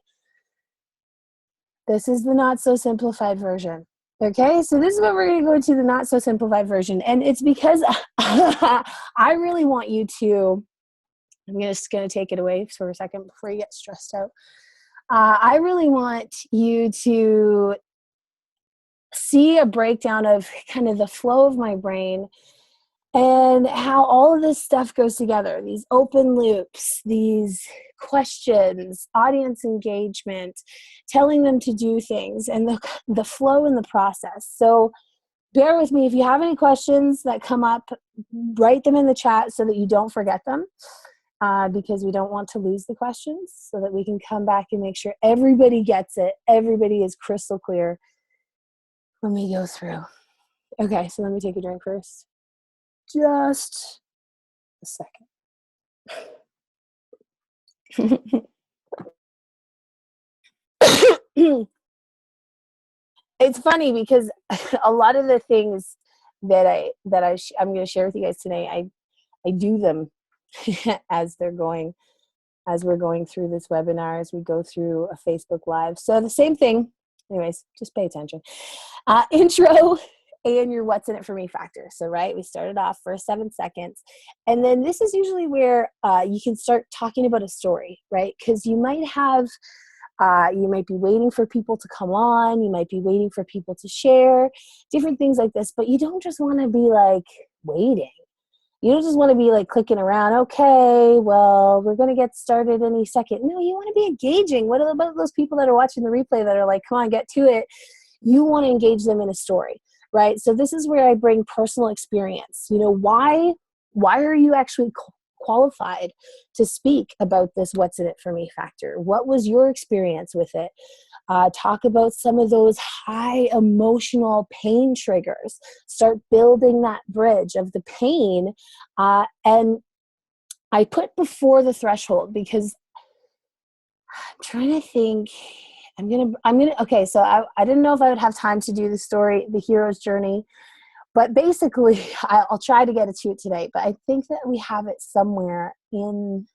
This is the not so simplified version. Okay, so this is what we're going to go into, the not so simplified version. And it's because I really want you to, I'm just going to take it away for a second before you get stressed out. I really want you to see a breakdown of kind of the flow of my brain and how all of this stuff goes together, these open loops, these questions, audience engagement, telling them to do things, and the flow in the process. So bear with me. If you have any questions that come up, write them in the chat so that you don't forget them, because we don't want to lose the questions, so that we can come back and make sure everybody gets it. Everybody is crystal clear when we go through. Okay, so let me take a drink first. Just a second. It's funny because a lot of the things that I'm going to share with you guys today, I do them as we're going through this webinar, as we go through a Facebook Live. So the same thing. Anyways, just pay attention. Intro and your what's in it for me factor. So, right, we started off for 7 seconds. And then this is usually where you can start talking about a story, right? Because you might be waiting for people to come on. You might be waiting for people to share, different things like this. But you don't just want to be like waiting. You don't just want to be like clicking around. Okay, well, we're going to get started any second. No, you want to be engaging. What about those people that are watching the replay that are like, come on, get to it? You want to engage them in a story, right? So this is where I bring personal experience. Why are you actually qualified to speak about this what's in it for me factor? What was your experience with it? Talk about some of those high emotional pain triggers. Start building that bridge of the pain. And I put before the threshold because I'm trying to think. Okay, so I didn't know if I would have time to do the story, the hero's journey, But basically, I'll try to get it to you today, but I think that we have it somewhere in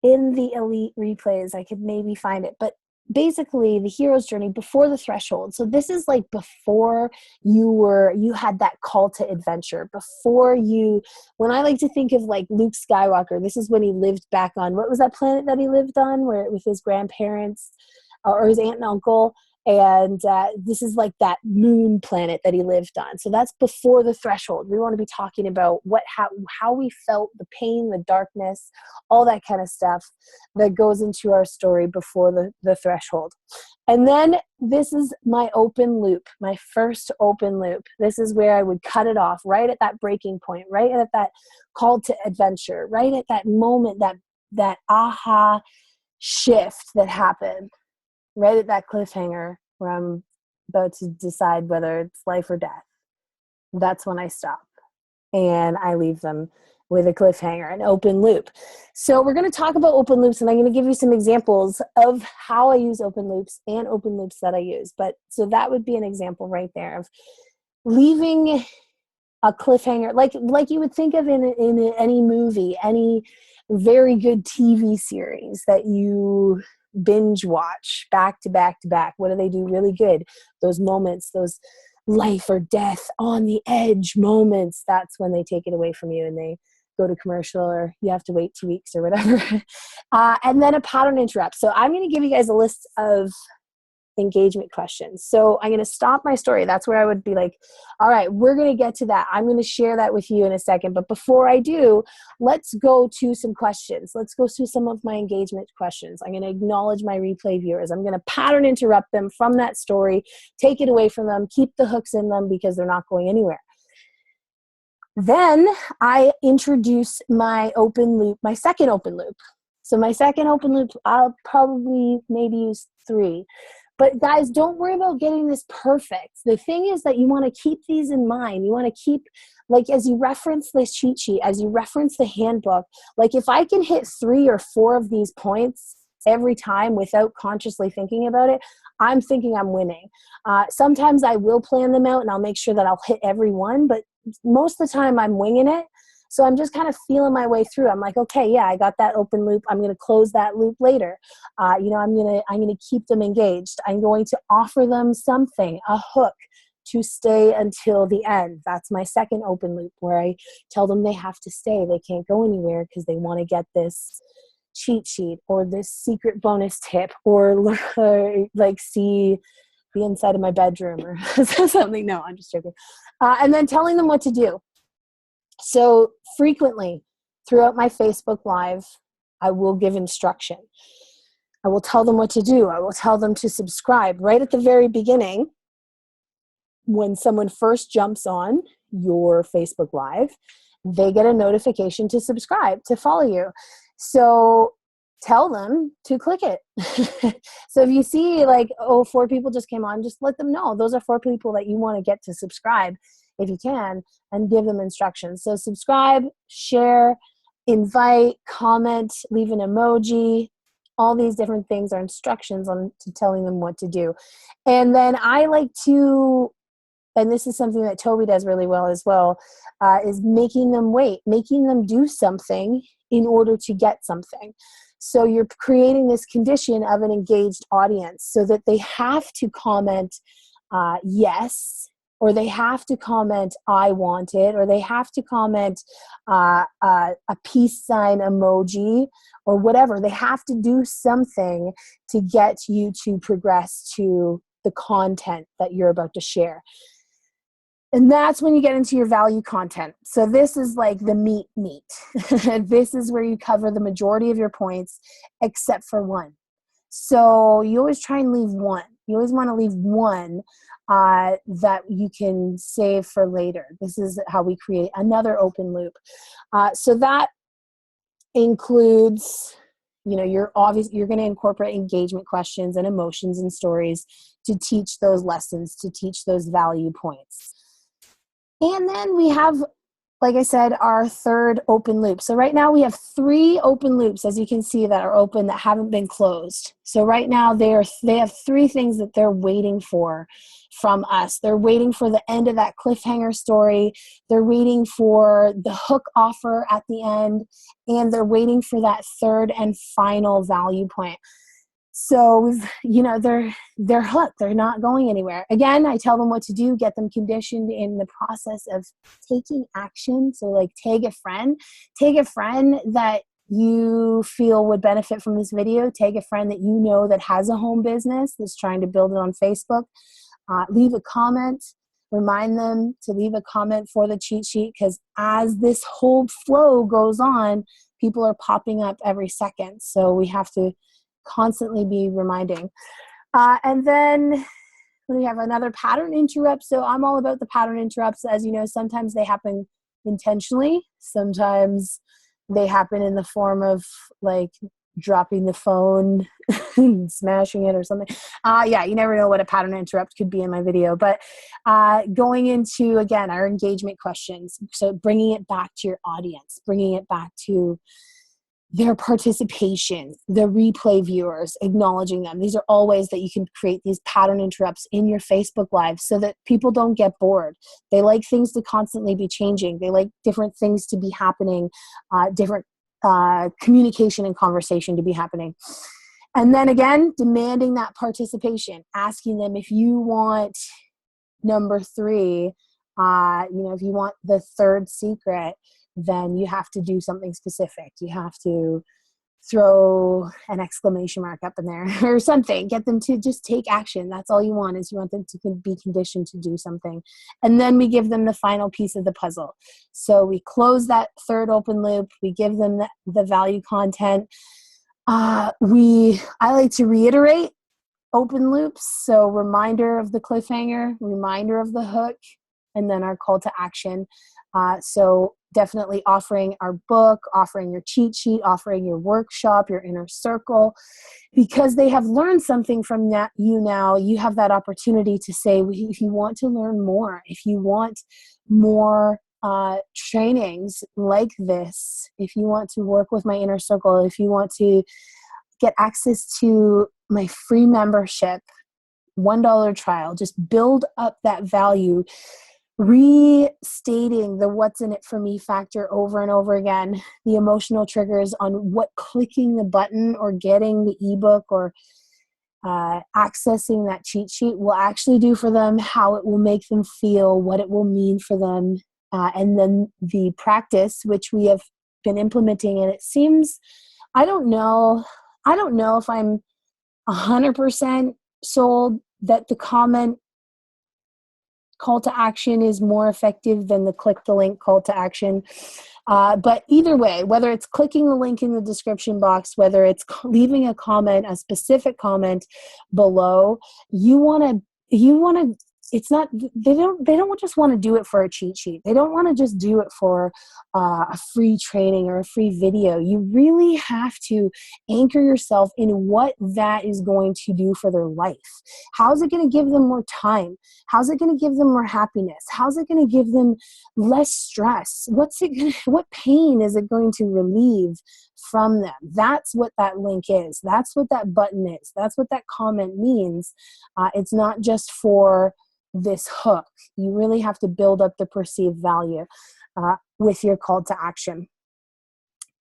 the elite replays. I could maybe find it. But basically, the hero's journey before the threshold. So this is like before you had that call to adventure, before when I like to think of like Luke Skywalker, this is when he lived back on, what was that planet that he lived on, where with his grandparents or his aunt and uncle? And this is like that moon planet that he lived on. So that's before the threshold. We want to be talking about how we felt, the pain, the darkness, all that kind of stuff that goes into our story before the threshold. And then this is my open loop, my first open loop. This is where I would cut it off right at that breaking point, right at that call to adventure, right at that moment, that aha shift that happened. Right at that cliffhanger where I'm about to decide whether it's life or death. That's when I stop and I leave them with a cliffhanger, an open loop. So we're going to talk about open loops, and I'm going to give you some examples of how I use open loops and open loops that I use. But so that would be an example right there of leaving a cliffhanger, like you would think of in any movie, any very good TV series that you binge watch back to back to back. What do they do really good? Those moments, those life or death on the edge moments, that's when they take it away from you and they go to commercial, or you have to wait 2 weeks or whatever. And then a pattern interrupt. So I'm going to give you guys a list of engagement questions. So I'm going to stop my story. That's where I would be like, all right, we're going to get to that. I'm going to share that with you in a second. But before I do, let's go to some questions. Let's go through some of my engagement questions. I'm going to acknowledge my replay viewers. I'm going to pattern interrupt them from that story, take it away from them, keep the hooks in them because they're not going anywhere. Then I introduce my open loop, my second open loop. So my second open loop, I'll probably maybe use 3. But guys, don't worry about getting this perfect. The thing is that you want to keep these in mind. You want to keep, like, as you reference this cheat sheet, as you reference the handbook, like if I can hit 3 or 4 of these points every time without consciously thinking about it, I'm thinking I'm winning. Sometimes I will plan them out and I'll make sure that I'll hit every one, but most of the time I'm winging it. So I'm just kind of feeling my way through. I'm like, okay, yeah, I got that open loop. I'm going to close that loop later. I'm going to keep them engaged. I'm going to offer them something, a hook to stay until the end. That's my second open loop, where I tell them they have to stay. They can't go anywhere because they want to get this cheat sheet or this secret bonus tip or like see the inside of my bedroom or something. No, I'm just joking. And then telling them what to do. So frequently throughout my Facebook Live, I will give instruction. I will tell them what to do. I will tell them to subscribe. Right at the very beginning, when someone first jumps on your Facebook Live, they get a notification to subscribe, to follow you. So tell them to click it. So if you see like, 4 people just came on, just let them know. Those are 4 people that you want to get to subscribe if you can, and give them instructions. So subscribe, share, invite, comment, leave an emoji. All these different things are instructions on to telling them what to do. And then I like to, and this is something that Toby does really well as well, is making them wait, making them do something in order to get something. So you're creating this condition of an engaged audience so that they have to comment yes, or they have to comment I want it, or they have to comment a peace sign emoji, or whatever. They have to do something to get you to progress to the content that you're about to share. And that's when you get into your value content. So this is like the meat. This is where you cover the majority of your points except for one. So you always try and leave one. You always want to leave one that you can save for later. This is how we create another open loop. So that includes, you're going to incorporate engagement questions and emotions and stories to teach those lessons, to teach those value points. And then we have like I said, our third open loop. So right now we have 3 open loops, as you can see, that are open that haven't been closed. So right now they have 3 things that they're waiting for from us. They're waiting for the end of that cliffhanger story. They're waiting for the hook offer at the end, and they're waiting for that third and final value point. So, they're hooked. They're not going anywhere. Again, I tell them what to do, get them conditioned in the process of taking action. So like tag a friend that you feel would benefit from this video. Tag a friend that you know that has a home business that's trying to build it on Facebook. Leave a comment. Remind them to leave a comment for the cheat sheet, because as this whole flow goes on, people are popping up every second. So we have to constantly be reminding. And then we have another pattern interrupt. So I'm all about the pattern interrupts. As you know, sometimes they happen intentionally. Sometimes they happen in the form of like dropping the phone and smashing it or something. You never know what a pattern interrupt could be in my video. But going into, again, our engagement questions. So bringing it back to your audience, bringing it back to their participation, the replay viewers, acknowledging them. These are all ways that you can create these pattern interrupts in your Facebook Live so that people don't get bored. They like things to constantly be changing. They like different things to be happening, different communication and conversation to be happening. And then again, demanding that participation, asking them if you want number 3, if you want the third secret, then you have to do something specific. You have to throw an exclamation mark up in there or something. Get them to just take action. That's all you want, is you want them to be conditioned to do something. And then we give them the final piece of the puzzle. So we close that third open loop. We give them the value content. I like to reiterate open loops. So reminder of the cliffhanger, reminder of the hook, and then our call to action. So definitely offering our book, offering your cheat sheet, offering your workshop, your inner circle, because they have learned something from you now. You have that opportunity to say, if you want to learn more, if you want more trainings like this, if you want to work with my inner circle, if you want to get access to my free membership, $1 trial, just build up that value, restating the what's in it for me factor over and over again, the emotional triggers on what clicking the button or getting the ebook or accessing that cheat sheet will actually do for them, how it will make them feel, what it will mean for them. And then the practice, which we have been implementing, and it seems, I don't know if I'm 100% sold that the comment call to action is more effective than the click the link call to action. But either way, whether it's clicking the link in the description box, whether it's leaving a comment, a specific comment below, you want to, it's not, they don't just want to do it for a cheat sheet. They don't want to just do it for a free training or a free video. You really have to anchor yourself in what that is going to do for their life. How's it going to give them more time? How's it going to give them more happiness? How's it going to give them less stress? What pain is it going to relieve from them? That's what that link is. That's what that button is. That's what that comment means. It's not just for this hook. You really have to build up the perceived value with your call to action.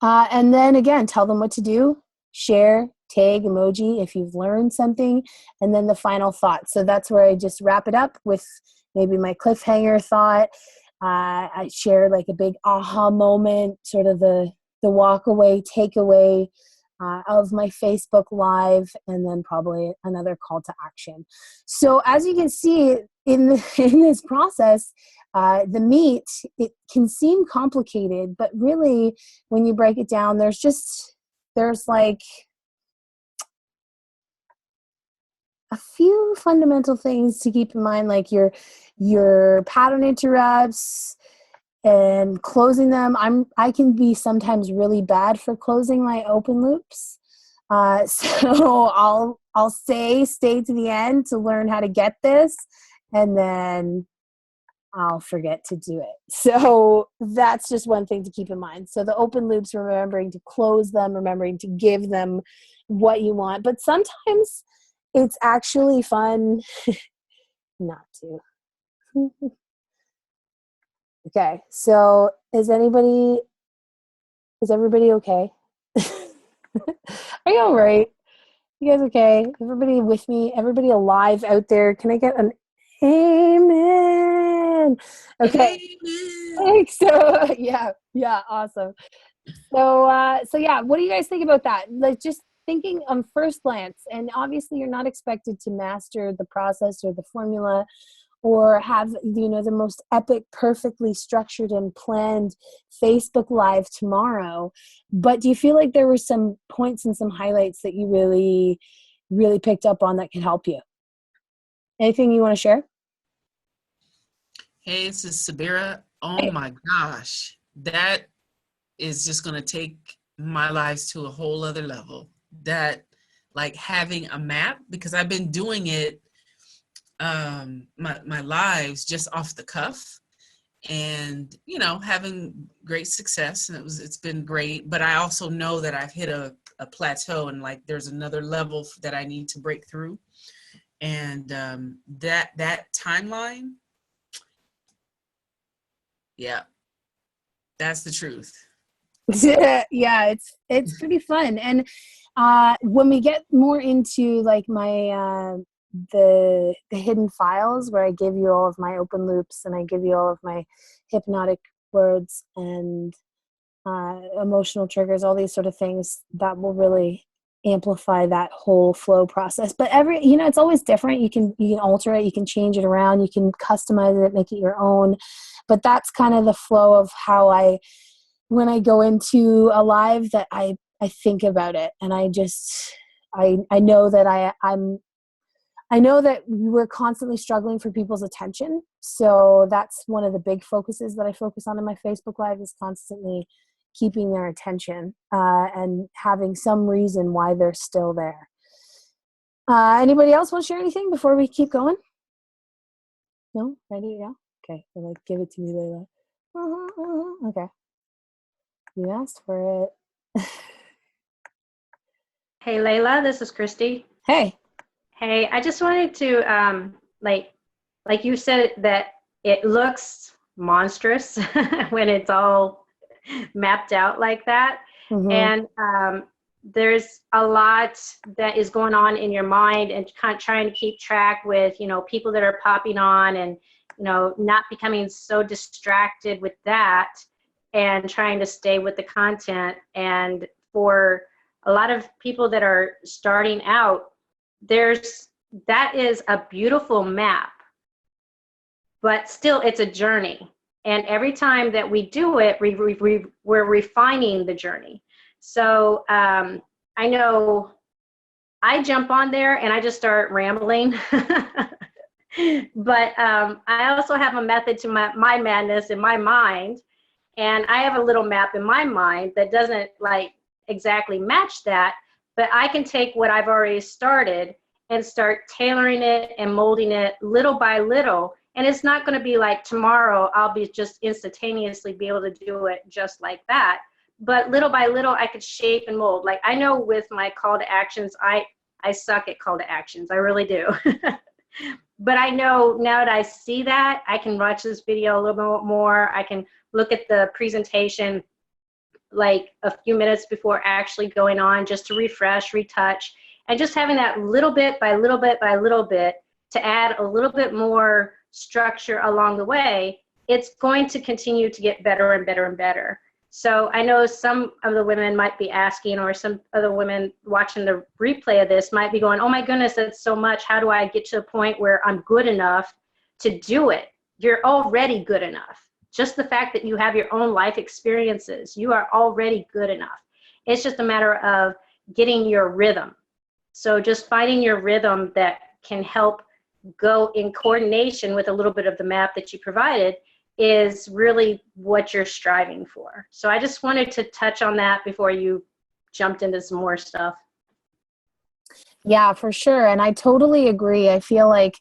And then again, tell them what to do. Share, tag, emoji if you've learned something. And then the final thought. So that's where I just wrap it up with maybe my cliffhanger thought. I share like a big aha moment, sort of the walk away, takeaway of my Facebook Live, and then probably another call to action. So as you can see in this process, the meat, it can seem complicated, but really when you break it down, there's like a few fundamental things to keep in mind, like your pattern interrupts and closing them. I can be sometimes really bad for closing my open loops. So I'll stay to the end to learn how to get this, and then I'll forget to do it. So that's just one thing to keep in mind. So the open loops, remembering to close them, remembering to give them what you want. But sometimes it's actually fun not to. Okay, so is everybody okay? Are you all right? You guys okay? Everybody with me? Everybody alive out there? Can I get an amen? Okay. Thanks. So yeah, awesome. So yeah, what do you guys think about that? Like, just thinking on first glance, and obviously you're not expected to master the process or the formula or have, the most epic, perfectly structured and planned Facebook Live tomorrow. But do you feel like there were some points and some highlights that you really, really picked up on that could help you? Anything you want to share? Hey, this is Sabira. Oh my gosh. That is just going to take my lives to a whole other level. That, like, having a map, because I've been doing it, my lives just off the cuff, and having great success, and it's been great. But I also know that I've hit a plateau, and like there's another level that I need to break through. And that timeline, yeah, that's the truth. Yeah, it's pretty fun. And when we get more into like my the hidden files, where I give you all of my open loops and I give you all of my hypnotic words and emotional triggers, all these sort of things, that will really amplify that whole flow process. But it's always different. You can alter it, you can change it around, you can customize it, make it your own. But that's kind of the flow of how when I go into a live, that I think about it, and I know that I know that we're constantly struggling for people's attention. So that's one of the big focuses that I focus on in my Facebook Live, is constantly keeping their attention and having some reason why they're still there. Anybody else want to share anything before we keep going? No? Ready? Yeah? Okay. Well, give it to me, Layla. Okay. You asked for it. Hey, Layla, this is Christy. Hey. Hey, I just wanted to, like you said, that it looks monstrous when it's all mapped out like that. Mm-hmm. And there's a lot that is going on in your mind, and kind of trying to keep track with, people that are popping on, and, not becoming so distracted with that, and trying to stay with the content. And for a lot of people that are starting out, that is a beautiful map, but still it's a journey. And every time that we do it, we're refining the journey. So I know I jump on there and I just start rambling. But I also have a method to my madness in my mind. And I have a little map in my mind that doesn't like exactly match that, but I can take what I've already started and start tailoring it and molding it little by little. And it's not going to be like tomorrow I'll be just instantaneously be able to do it just like that. But little by little, I could shape and mold. Like, I know with my call to actions, I suck at call to actions. I really do. But I know now that I see that, I can watch this video a little bit more. I can look at the presentation like a few minutes before actually going on, just to refresh, retouch, and just having that little bit by little bit by little bit to add a little bit more structure along the way. It's going to continue to get better and better and better. So I know some of the women might be asking, or some other women watching the replay of this might be going, oh my goodness, that's so much. How do I get to a point where I'm good enough to do it? You're already good enough. Just the fact that you have your own life experiences, you are already good enough. It's just a matter of getting your rhythm. So just finding your rhythm that can help go in coordination with a little bit of the map that you provided is really what you're striving for. So I just wanted to touch on that before you jumped into some more stuff. Yeah, for sure. And I totally agree. I feel like,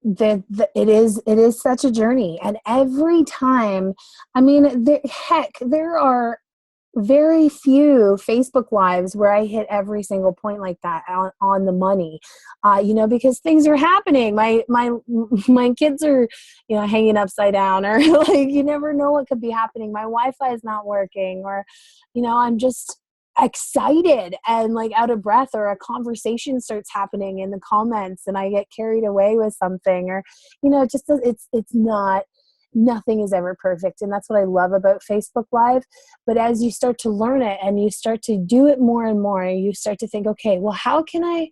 it is such a journey, and every time, I mean, there are very few Facebook lives where I hit every single point like that on the money, because things are happening. My kids are, hanging upside down, or like, you never know what could be happening. My Wi-Fi is not working, or, I'm just excited and like out of breath, or a conversation starts happening in the comments and I get carried away with something, or, just, it's not, nothing is ever perfect. And that's what I love about Facebook Live. But as you start to learn it and you start to do it more and more, you start to think, okay, well, how can I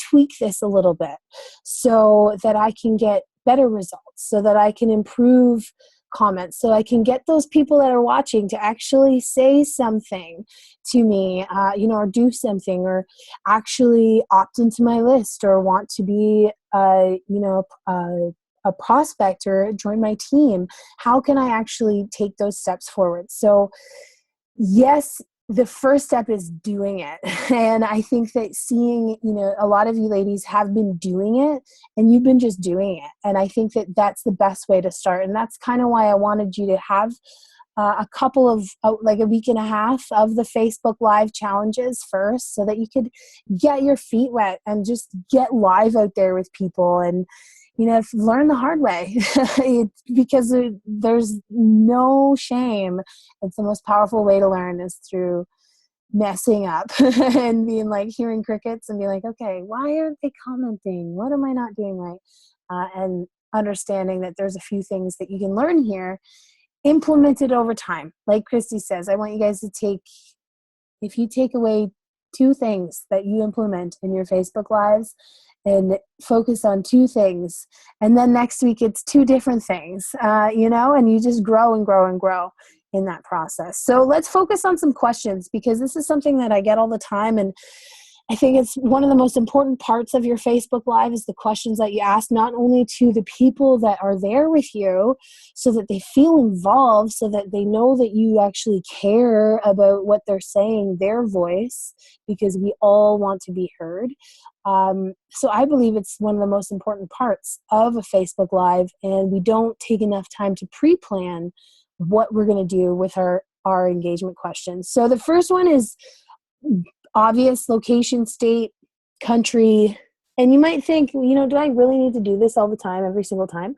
tweak this a little bit so that I can get better results, so that I can improve comments, so I can get those people that are watching to actually say something to me, or do something, or actually opt into my list, or want to be, a prospect, or join my team. How can I actually take those steps forward? So yes, the first step is doing it. And I think that seeing, a lot of you ladies have been doing it, and you've been just doing it. And I think that that's the best way to start. And that's kind of why I wanted you to have a couple of, like a week and a half of the Facebook Live challenges first, so that you could get your feet wet and just get live out there with people, and learn the hard way. Because there's no shame. It's the most powerful way to learn is through messing up and being like, hearing crickets and being like, okay, why aren't they commenting? What am I not doing right? And understanding that there's a few things that you can learn here, implemented over time. Like Christy says, I want you guys to if you take away 2 things that you implement in your Facebook Lives, and focus on 2 things, and then next week it's 2 different things, and you just grow and grow and grow in that process. So let's focus on some questions, because this is something that I get all the time, and I think it's one of the most important parts of your Facebook Live is the questions that you ask, not only to the people that are there with you so that they feel involved, so that they know that you actually care about what they're saying, their voice, because we all want to be heard. So I believe it's one of the most important parts of a Facebook Live, and we don't take enough time to pre-plan what we're going to do with our engagement questions. So the first one is obvious: location, state, country. And you might think, do I really need to do this all the time, every single time?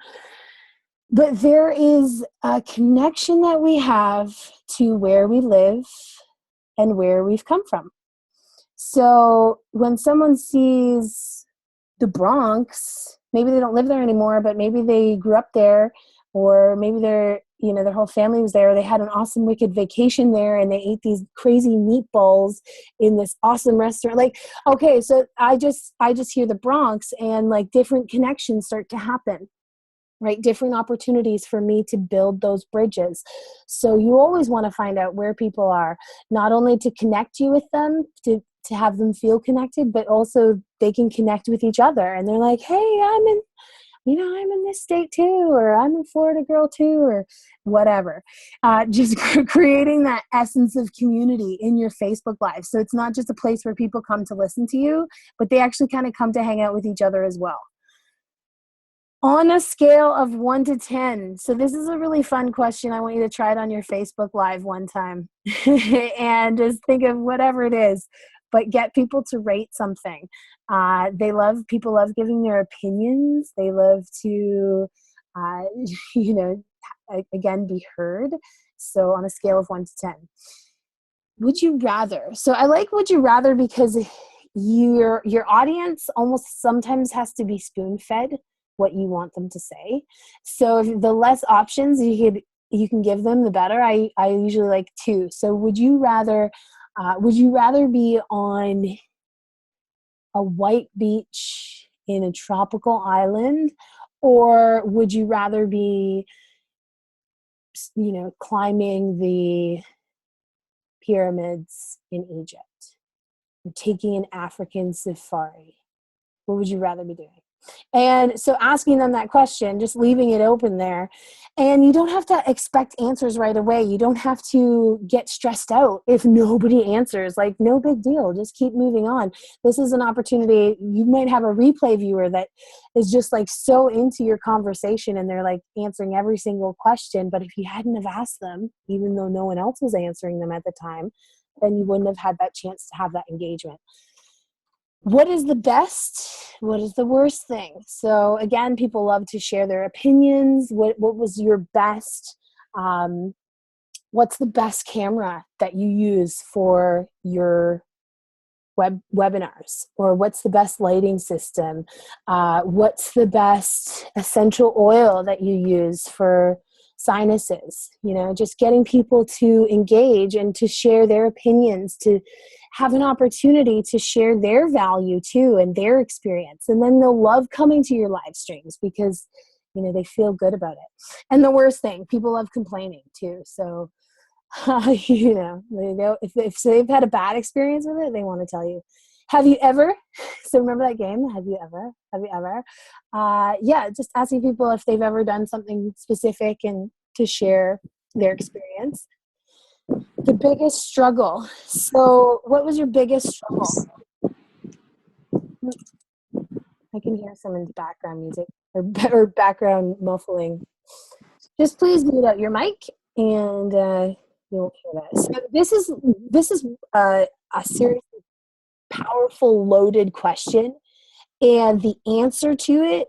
But there is a connection that we have to where we live and where we've come from. So when someone sees the Bronx, maybe they don't live there anymore, but maybe they grew up there, or maybe their whole family was there. They had an awesome wicked vacation there, and they ate these crazy meatballs in this awesome restaurant. Like, okay, so I just hear the Bronx, and like different connections start to happen, right? Different opportunities for me to build those bridges. So you always want to find out where people are, not only to connect you with them, to have them feel connected, but also they can connect with each other. And they're like, hey, I'm in this state too, or I'm a Florida girl too, or whatever. Just creating that essence of community in your Facebook Live. So it's not just a place where people come to listen to you, but they actually kind of come to hang out with each other as well. On a scale of 1 to 10. So this is a really fun question. I want you to try it on your Facebook Live one time and just think of whatever it is, but get people to rate something. People love giving their opinions. They love to, again, be heard. So on a scale of 1 to 10, would you rather? So I like would you rather because your audience almost sometimes has to be spoon-fed what you want them to say. So if the less options you can give them, the better. I usually like 2. So would you rather be on a white beach in a tropical island, or would you rather be, climbing the pyramids in Egypt, or taking an African safari? What would you rather be doing? And so asking them that question, just leaving it open there. And you don't have to expect answers right away. You don't have to get stressed out if nobody answers. Like, no big deal. Just keep moving on. This is an opportunity. You might have a replay viewer that is just like so into your conversation and they're like answering every single question. But if you hadn't have asked them, even though no one else was answering them at the time, then you wouldn't have had that chance to have that engagement. What is the best? What is the worst thing? So again, people love to share their opinions. What was your best? What's the best camera that you use for your webinars? Or what's the best lighting system? What's the best essential oil that you use for sinuses? You know, just getting people to engage and to share their opinions, to have an opportunity to share their value too and their experience. And then they'll love coming to your live streams because, you know, they feel good about it. And the worst thing, people love complaining too. So, you know, if they've had a bad experience with it, they want to tell you. Have you ever? So remember that game? Have you ever? Yeah, just asking people if they've ever done something specific and to share their experience. The biggest struggle. So what was your biggest struggle? I can hear someone's background music or background muffling. Just please mute out your mic and you won't hear that. So this is a seriously powerful, loaded question, and the answer to it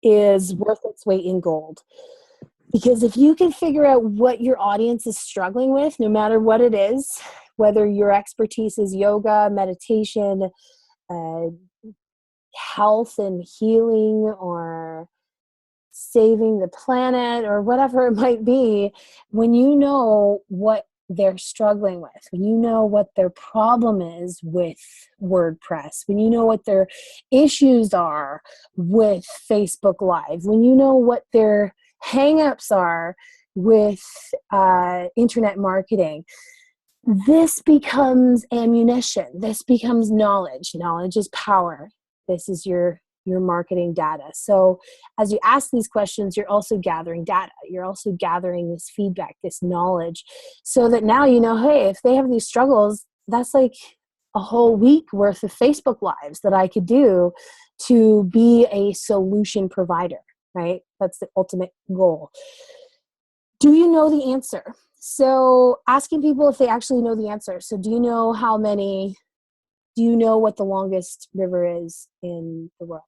is worth its weight in gold. Because if you can figure out what your audience is struggling with, no matter what it is, whether your expertise is yoga, meditation, health and healing, or saving the planet, or whatever it might be, when you know what they're struggling with, when you know what their problem is with WordPress, when you know what their issues are with Facebook Live, when you know what their hang-ups are with internet marketing, this becomes ammunition. This becomes knowledge. Knowledge is power. This is your marketing data. So as you ask these questions, you're also gathering data. You're also gathering this feedback, this knowledge, so that now you know, hey, if they have these struggles, that's like a whole week worth of Facebook Lives that I could do to be a solution provider, right? That's the ultimate goal. Do you know the answer? So asking people if they actually know the answer. So do you know what the longest river is in the world?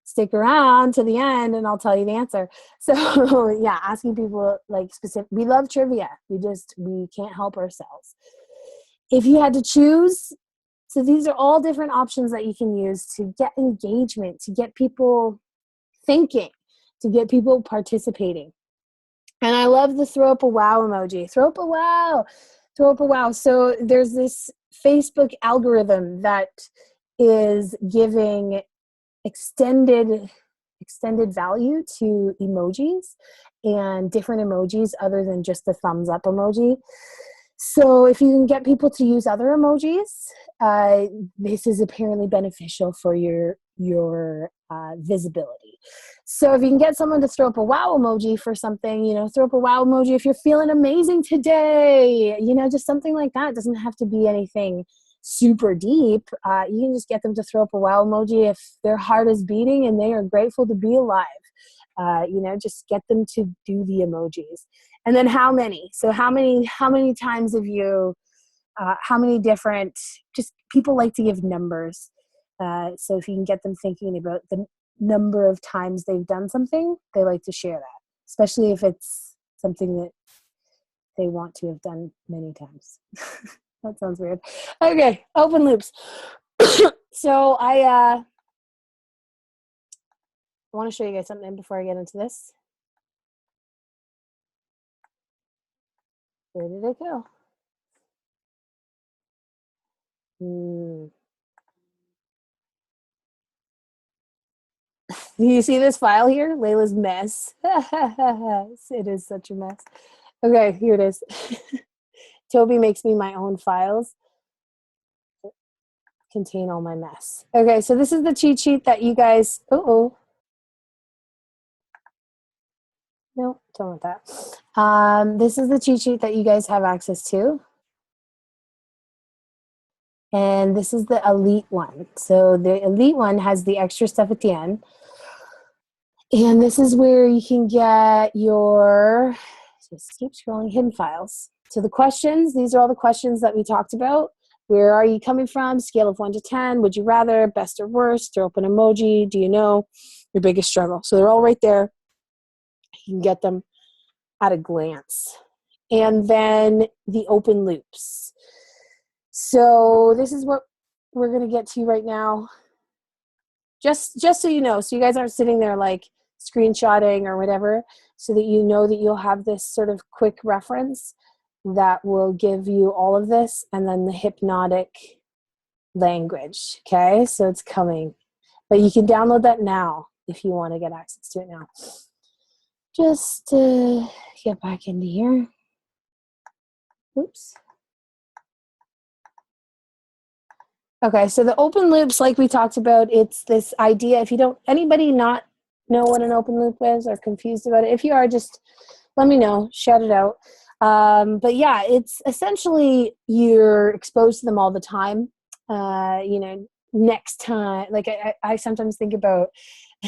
Stick around to the end and I'll tell you the answer. So yeah, asking people like specific, we love trivia. We can't help ourselves. If you had to choose, so these are all different options that you can use to get engagement, to get people thinking, to get people participating. And I love the throw up a wow emoji. Throw up a wow. Throw up a wow. So there's this Facebook algorithm that is giving extended value to emojis and different emojis other than just the thumbs up emoji. So if you can get people to use other emojis, this is apparently beneficial for your visibility. So if you can get someone to throw up a wow emoji for something, throw up a wow emoji if you're feeling amazing today, just something like that. It doesn't have to be anything super deep. You can just get them to throw up a wow emoji if their heart is beating and they are grateful to be alive. Just get them to do the emojis. And then how many? So how many times have you, how many different, just people like to give numbers. So if you can get them thinking about the number of times they've done something, they like to share that, especially if it's something that they want to have done many times. That sounds weird. Okay, open loops. So I want to show you guys something before I get into this. Where did it go? Do you see this file here? Layla's mess. It is such a mess. Okay, here it is. Toby makes me my own files. contain all my mess. Okay, so this is the cheat sheet that you guys, no, don't want that. This is the cheat sheet that you guys have access to. And this is the elite one. So the elite one has the extra stuff at the end. And this is where you can get your, just keep scrolling, hidden files. So the questions, these are all the questions that we talked about. Where are you coming from? Scale of 1 to 10. Would you rather? Best or worst? Throw up an emoji. Do you know? Your biggest struggle. So they're all right there. You can get them at a glance. And then the open loops. So this is what we're going to get to right now. Just so you know, so you guys aren't sitting there like screenshotting or whatever, so that you know that you'll have this sort of quick reference that will give you all of this, and then the hypnotic language. Okay, so it's coming. But you can download that now if you want to get access to it now. Just get back into here. Oops. Okay, so the open loops, like we talked about, it's this idea. If you don't, anybody not know what an open loop is or confused about it, if you are, just let me know, shout it out. But yeah, it's essentially you're exposed to them all the time. Next time, like I sometimes think about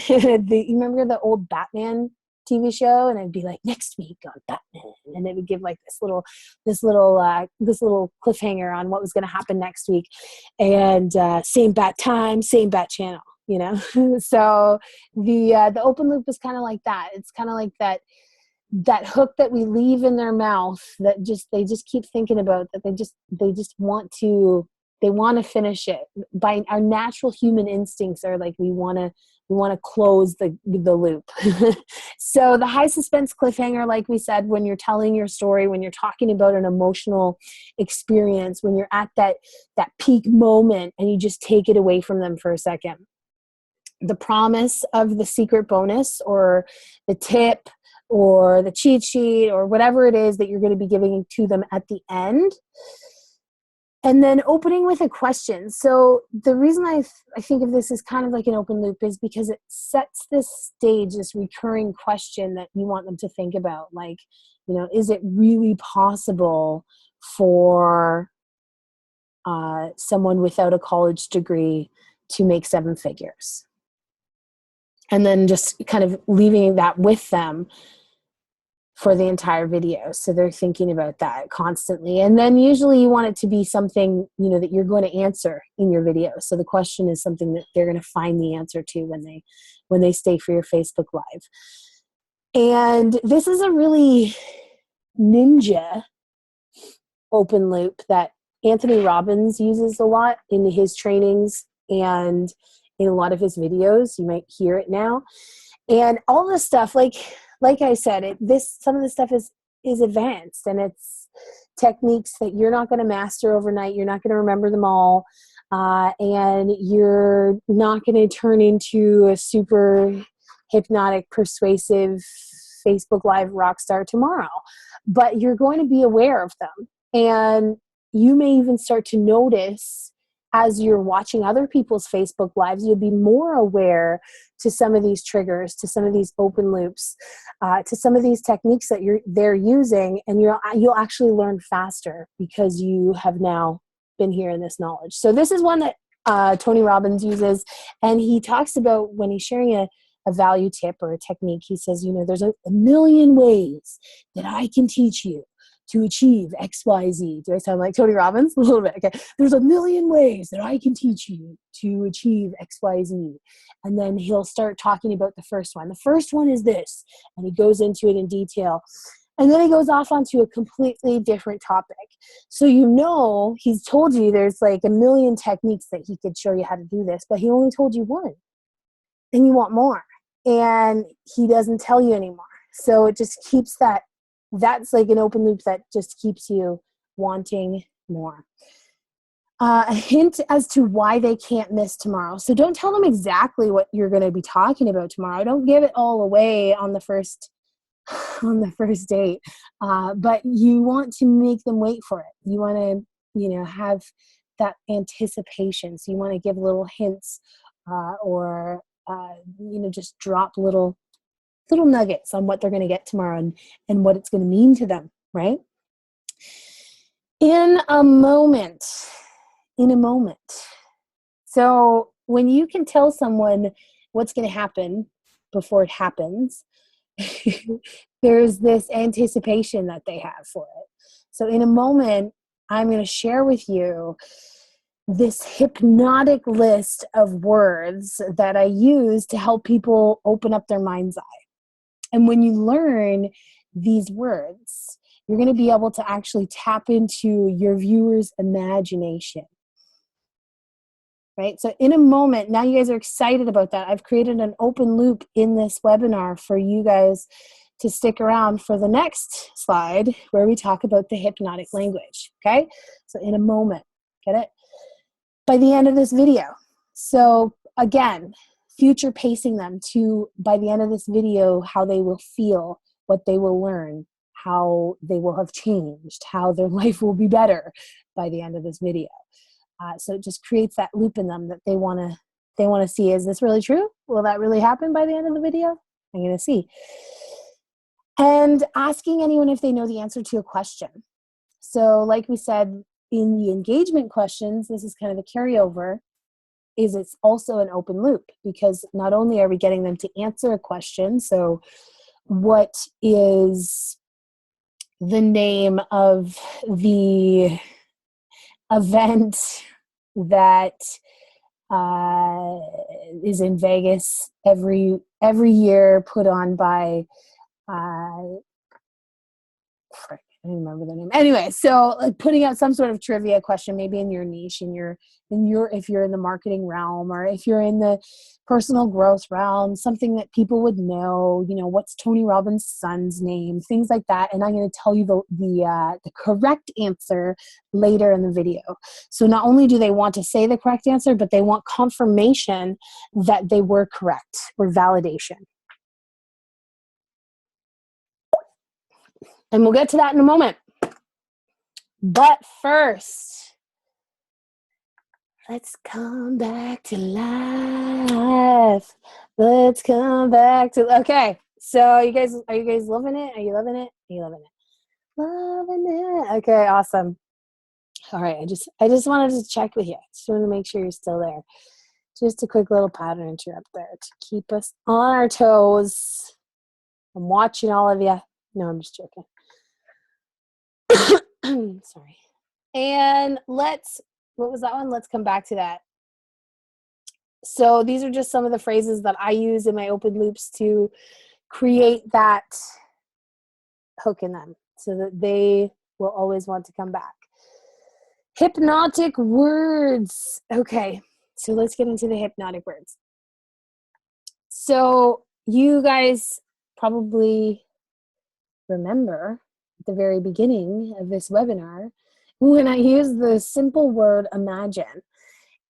you remember the old Batman TV show, and I'd be like, next week on Batman, and it would give like this little cliffhanger on what was going to happen next week, and same bat time, same bat channel, So the open loop is kind of like that. It's kind of like that hook that we leave in their mouth that they just keep thinking about, that they just want to finish it. By our natural human instincts are like, we want to close the loop. So the high suspense cliffhanger, like we said, when you're telling your story, when you're talking about an emotional experience, when you're at that peak moment and you just take it away from them for a second. The promise of the secret bonus or the tip or the cheat sheet or whatever it is that you're going to be giving to them at the end. And then opening with a question. So the reason I think of this as kind of like an open loop is because it sets this stage, this recurring question that you want them to think about. Like, is it really possible for someone without a college degree to make 7 figures? And then just kind of leaving that with them for the entire video. So they're thinking about that constantly. And then usually you want it to be something, that you're going to answer in your video. So the question is something that they're going to find the answer to when they stay for your Facebook Live. And this is a really ninja open loop that Anthony Robbins uses a lot in his trainings and in a lot of his videos. You might hear it now. And all this stuff, like I said, some of this stuff is advanced, and it's techniques that you're not going to master overnight. You're not going to remember them all, and you're not going to turn into a super hypnotic, persuasive Facebook Live rock star tomorrow. But you're going to be aware of them, and you may even start to notice as you're watching other people's Facebook Lives, you'll be more aware to some of these triggers, to some of these open loops, to some of these techniques that they're using, and you'll actually learn faster because you have now been hearing this knowledge. So this is one that Tony Robbins uses, and he talks about when he's sharing a value tip or a technique. He says, there's a million ways that I can teach you to achieve XYZ. Do I sound like Tony Robbins? A little bit. Okay. There's a million ways that I can teach you to achieve XYZ. And then he'll start talking about the first one. The first one is this. And he goes into it in detail. And then he goes off onto a completely different topic. So he's told you there's like a million techniques that he could show you how to do this, but he only told you one. And you want more. And he doesn't tell you anymore. So it just keeps that's like an open loop that just keeps you wanting more. A hint as to why they can't miss tomorrow. So don't tell them exactly what you're going to be talking about tomorrow. Don't give it all away on the first date. But you want to make them wait for it. You want to, have that anticipation. So you want to give little hints or just drop little nuggets on what they're going to get tomorrow and what it's going to mean to them, right? In a moment. So when you can tell someone what's going to happen before it happens, there's this anticipation that they have for it. So in a moment, I'm going to share with you this hypnotic list of words that I use to help people open up their mind's eye. And when you learn these words, you're going to be able to actually tap into your viewer's imagination. Right? So in a moment, now you guys are excited about that. I've created an open loop in this webinar for you guys to stick around for the next slide where we talk about the hypnotic language. Okay? So in a moment, get it? By the end of this video. So again, future pacing them to, by the end of this video, how they will feel, what they will learn, how they will have changed, how their life will be better by the end of this video. So it just creates that loop in them that they want to see. Is this really true? Will that really happen by the end of the video? I'm going to see. And asking anyone if they know the answer to a question. So like we said in the engagement questions, this is kind of a carryover, is it's also an open loop, because not only are we getting them to answer a question, so what is the name of the event that is in Vegas every year, put on by I don't remember the name. Anyway, so like putting out some sort of trivia question, maybe in your niche, if you're in the marketing realm, or if you're in the personal growth realm, something that people would know, what's Tony Robbins' son's name, things like that. And I'm going to tell you the correct answer later in the video. So not only do they want to say the correct answer, but they want confirmation that they were correct, or validation. And we'll get to that in a moment. But first, let's come back to life. Let's come back to, okay. So are you guys loving it? Are you loving it? Are you loving it? Loving it. Okay, awesome. All right, I just wanted to check with you. Just wanted to make sure you're still there. Just a quick little pattern interrupt there to keep us on our toes. I'm watching all of you. No, I'm just joking. Sorry. And what was that one? Let's come back to that. So these are just some of the phrases that I use in my open loops to create that hook in them so that they will always want to come back. Hypnotic words. Okay, so let's get into the hypnotic words. So you guys probably remember at the very beginning of this webinar when I used the simple word imagine.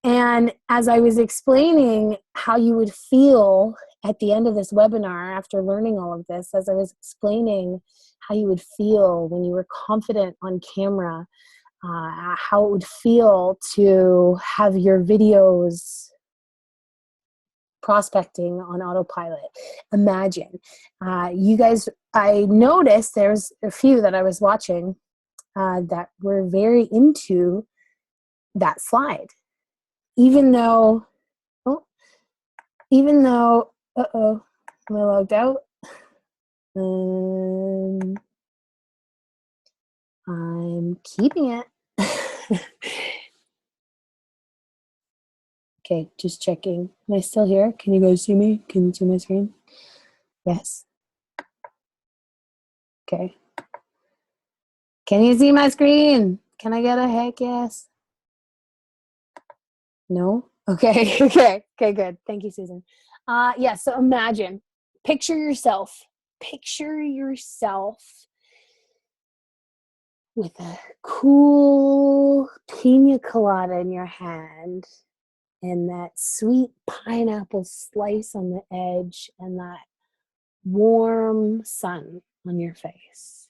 And as I was explaining how you would feel at the end of this webinar after learning all of this, as I was explaining how you would feel when you were confident on camera, how it would feel to have your videos prospecting on autopilot. Imagine. You guys, I noticed there's a few that I was watching that were very into that slide. Even though, am I logged out? I'm keeping it. Okay, just checking. Am I still here? Can you guys see me? Can you see my screen? Yes. Okay. Can you see my screen? Can I get a heck yes? No? Okay, okay, good. Thank you, Susan. Yeah, so imagine, picture yourself with a cool pina colada in your hand and that sweet pineapple slice on the edge and that warm sun on your face.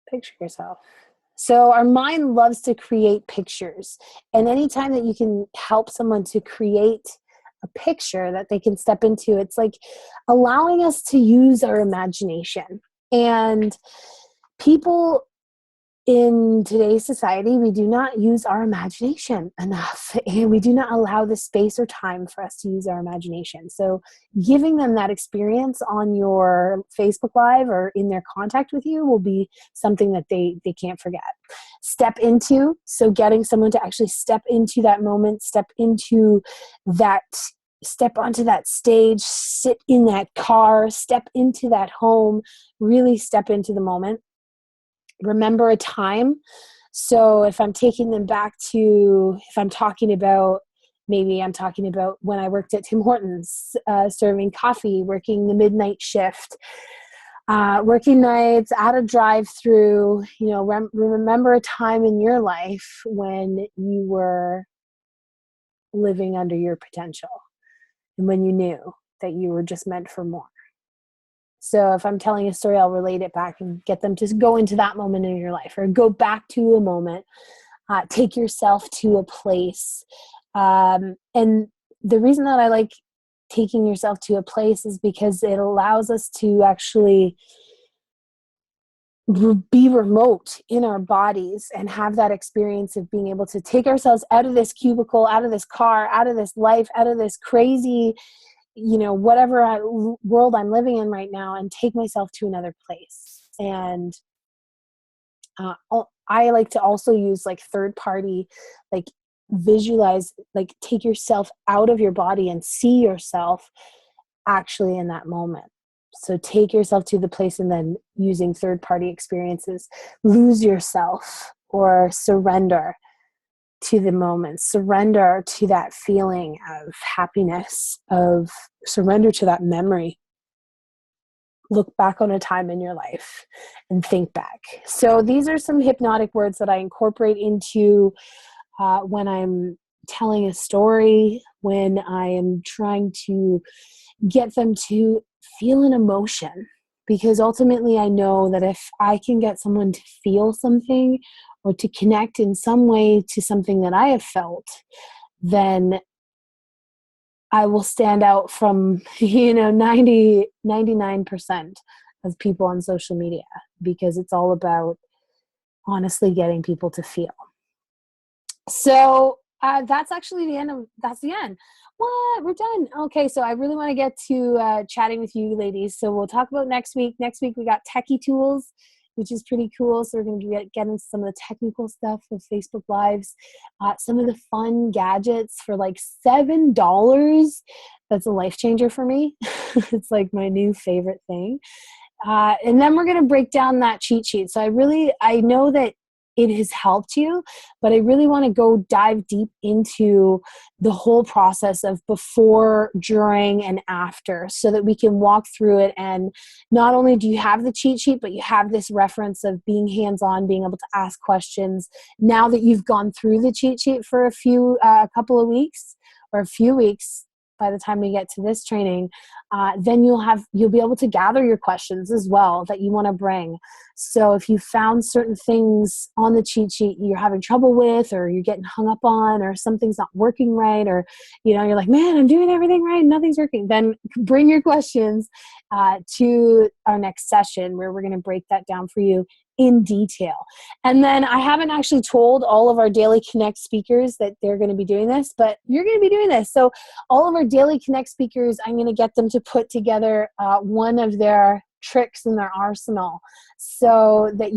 Picture yourself So our mind loves to create pictures. And anytime that you can help someone to create a picture that they can step into, it's like allowing us to use our imagination. And people in today's society, we do not use our imagination enough, and we do not allow the space or time for us to use our imagination. So giving them that experience on your Facebook Live or in their contact with you will be something that they can't forget. Step into, so getting someone to actually step into that moment, step onto that stage, sit in that car, step into that home, really step into the moment. Remember a time. So if I'm taking them back to, if I'm talking about, maybe I'm talking about when I worked at Tim Hortons, serving coffee, working the midnight shift, working nights at a drive-through, remember a time in your life when you were living under your potential and when you knew that you were just meant for more. So if I'm telling a story, I'll relate it back and get them to go into that moment in your life, or go back to a moment, take yourself to a place. And the reason that I like taking yourself to a place is because it allows us to actually be remote in our bodies and have that experience of being able to take ourselves out of this cubicle, out of this car, out of this life, out of this crazy, whatever world I'm living in right now, and take myself to another place. And I like to also use like third party, like visualize, like take yourself out of your body and see yourself actually in that moment. So take yourself to the place, and then using third party experiences, lose yourself or surrender to the moment, surrender to that feeling of happiness, of surrender to that memory. Look back on a time in your life and think back. So these are some hypnotic words that I incorporate into when I'm telling a story, when I am trying to get them to feel an emotion. Because ultimately I know that if I can get someone to feel something or to connect in some way to something that I have felt, then I will stand out from, 99% of people on social media, because it's all about honestly getting people to feel. So that's actually the end. That's the end. What? We're done. Okay, so I really want to get to chatting with you ladies. So we'll talk about next week. Next week we got techie tools, which is pretty cool. So we're going to get into some of the technical stuff of Facebook Lives, some of the fun gadgets for like $7. That's a life changer for me. It's like my new favorite thing. And then we're going to break down that cheat sheet. So I know that it has helped you, but I really want to go dive deep into the whole process of before, during, and after, so that we can walk through it. And not only do you have the cheat sheet, but you have this reference of being hands-on, being able to ask questions. Now that you've gone through the cheat sheet for a couple of weeks or a few weeks, by the time we get to this training, then you'll be able to gather your questions as well that you want to bring. So if you found certain things on the cheat sheet you're having trouble with, or you're getting hung up on, or something's not working right, or you're like, man, I'm doing everything right, nothing's working, then bring your questions to our next session, where we're going to break that down for you in detail. And then I haven't actually told all of our Daily Connect speakers that they're going to be doing this, but you're going to be doing this. So all of our Daily Connect speakers, I'm going to get them to put together one of their tricks in their arsenal, so that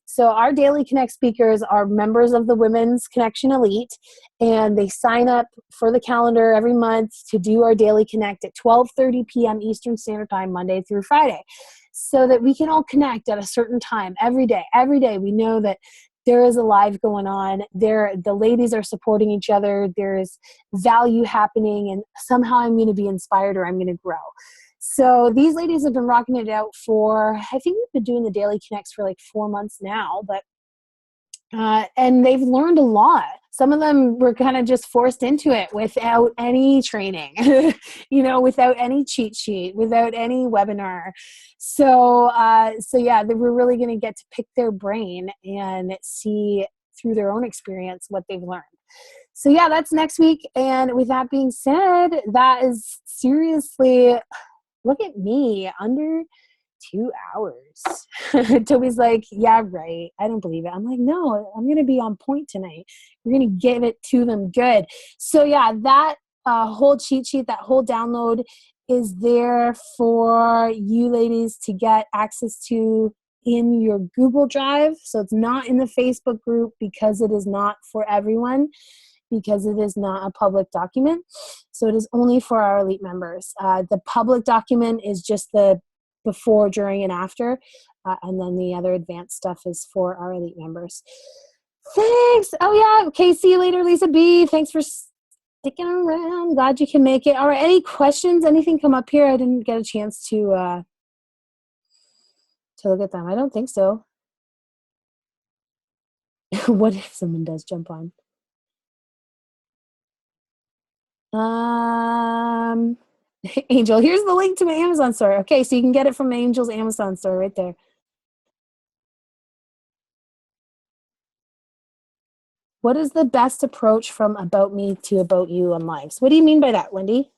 so our Daily Connect speakers are members of the Women's Connection Elite, and they sign up for the calendar every month to do our Daily Connect at 12:30 p.m. Eastern Standard Time, Monday through Friday, so that we can all connect at a certain time every day. Every day we know that there is a live going on. The ladies are supporting each other. There's value happening, and somehow I'm going to be inspired, or I'm going to grow. So these ladies have been rocking it out for, I think we've been doing the Daily Connects for like 4 months now, but And they've learned a lot. Some of them were kind of just forced into it without any training, without any cheat sheet, without any webinar. So yeah, they were really going to get to pick their brain and see through their own experience what they've learned. So yeah, that's next week. And with that being said, that is seriously, look at me, under 2 hours. Toby's like, yeah, right. I don't believe it. I'm like, no, I'm going to be on point tonight. We're going to give it to them good. So yeah, that whole cheat sheet, that whole download is there for you ladies to get access to in your Google Drive. So it's not in the Facebook group because it is not for everyone, because it is not a public document. So it is only for our elite members. The public document is just the before, during, and after. And then the other advanced stuff is for our elite members. Thanks. Oh, yeah. Okay, see you later, Lisa B. Thanks for sticking around. Glad you can make it. All right, any questions? Anything come up here? I didn't get a chance to look at them. I don't think so. What if someone does jump on? Angel, here's the link to my Amazon store. Okay, so you can get it from Angel's Amazon store right there. What is the best approach from about me to about you on lives? What do you mean by that, Wendy?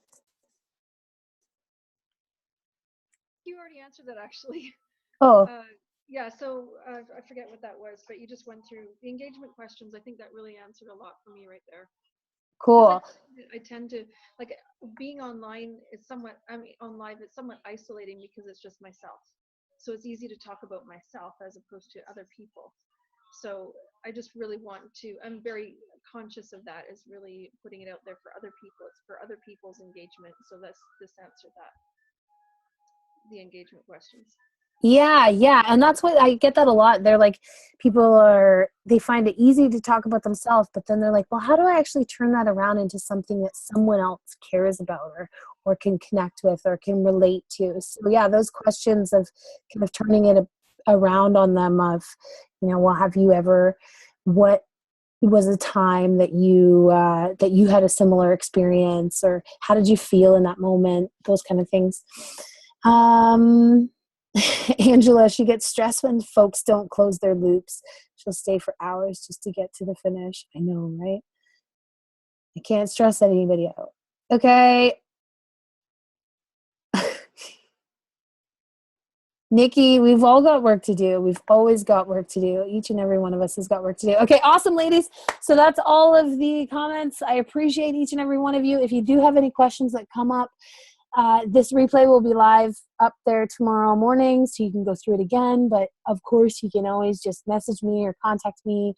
You already answered that, actually. Oh, Yeah, so I forget what that was, but you just went through the engagement questions. I think that really answered a lot for me right there. cool. I tend to, like, being online is somewhat, on live, it's somewhat isolating because it's just myself. So it's easy to talk about myself as opposed to other people. So I just really want to, I'm very conscious of that, is really putting it out there for other people. It's for other people's engagement. So this answered that, the engagement questions. Yeah. And that's what I get that a lot. They're like, they find it easy to talk about themselves, but then they're like, well, how do I actually turn that around into something that someone else cares about or can connect with or can relate to? So yeah, those questions of kind of turning it around on them of, well, have you ever, what was a time that you had a similar experience, or how did you feel in that moment? Those kind of things. Angela, she gets stressed when folks don't close their loops. She'll stay for hours just to get to the finish. I know, right? I can't stress anybody out. Okay. Nikki, we've all got work to do. We've always got work to do. Each and every one of us has got work to do. Okay, awesome, ladies. So that's all of the comments. I appreciate each and every one of you. If you do have any questions that come up, this replay will be live up there tomorrow morning, so you can go through it again. But of course, you can always just message me or contact me,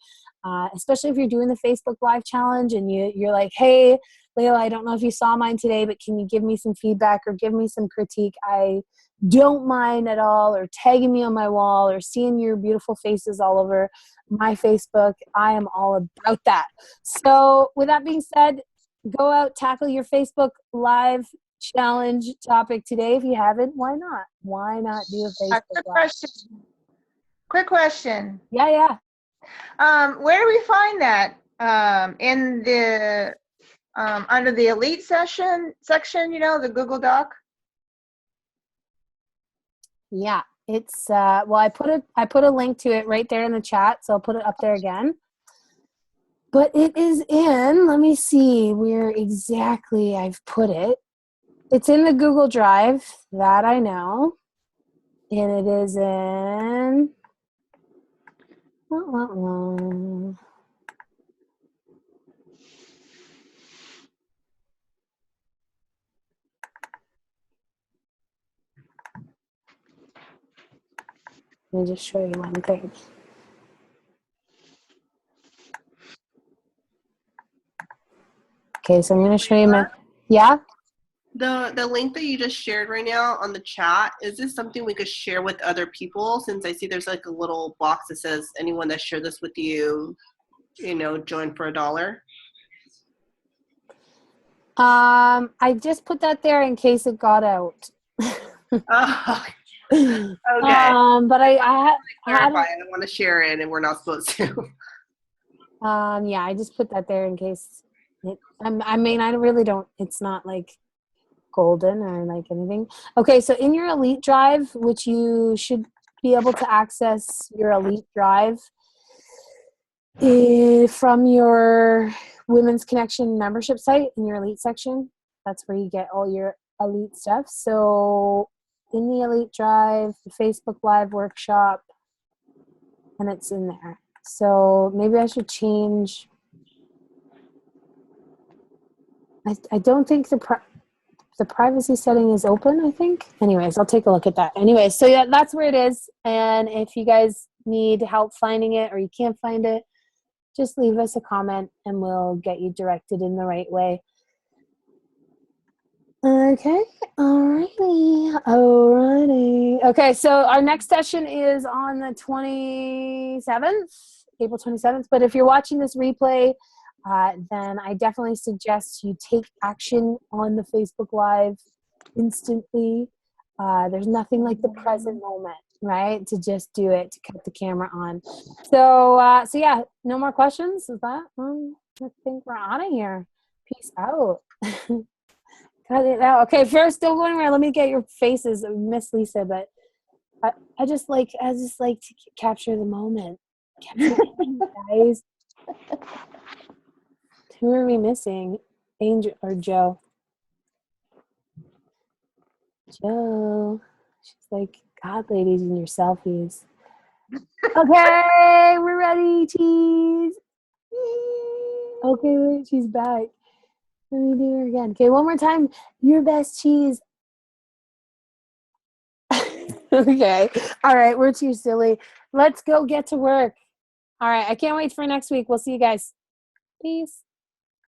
especially if you're doing the Facebook Live challenge and you're like, hey, Layla, I don't know if you saw mine today, but can you give me some feedback or give me some critique? I don't mind at all, or tagging me on my wall or seeing your beautiful faces all over my Facebook. I am all about that. So with that being said, go out, tackle your Facebook Live challenge topic today. If you haven't, why not? Why not do a Facebook Live? Quick question. Yeah. Where do we find that? In the under the elite section, the Google Doc. Yeah, it's well, I put a link to it right there in the chat, so I'll put it up there again. But it is in, let me see where exactly I've put it. It's in the Google Drive, that I know. And it is in let me just show you one thing. Okay, so I'm going to show you my, yeah? The link that you just shared right now on the chat, is this something we could share with other people? Since I see there's like a little box that says anyone that shared this with you, join for $1. I just put that there in case it got out. Oh, okay. But I clarify. I don't want to share it, and we're not supposed to. Yeah, I just put that there in case. I mean, I really don't. It's not like golden or like anything. Okay, so in your Elite Drive, which you should be able to access your Elite Drive from your Women's Connection membership site in your Elite section. That's where you get all your Elite stuff. So in the Elite Drive, the Facebook Live workshop, and it's in there. So maybe I should change. I don't think the privacy setting is open, I think. Anyways, I'll take a look at that. Anyways, so yeah, that's where it is. And if you guys need help finding it or you can't find it, just leave us a comment and we'll get you directed in the right way. Okay, alrighty. Okay, so our next session is on the 27th, April 27th. But if you're watching this replay, then I definitely suggest you take action on the Facebook Live instantly. There's nothing like the present moment, right? To just do it, to cut the camera on. So yeah, no more questions. Is that? I think we're out of here. Peace out. Cut it out. Okay, first, still going around. Let me get your faces, Miss Lisa. But I just like to capture the moment. Capture the moment, guys. Who are we missing? Angel or Joe? Joe. She's like, God, ladies, in your selfies. Okay, we're ready. Cheese. Okay, wait, she's back. Let me do her again. Okay, one more time. Your best cheese. Okay. All right, we're too silly. Let's go get to work. All right, I can't wait for next week. We'll see you guys. Peace.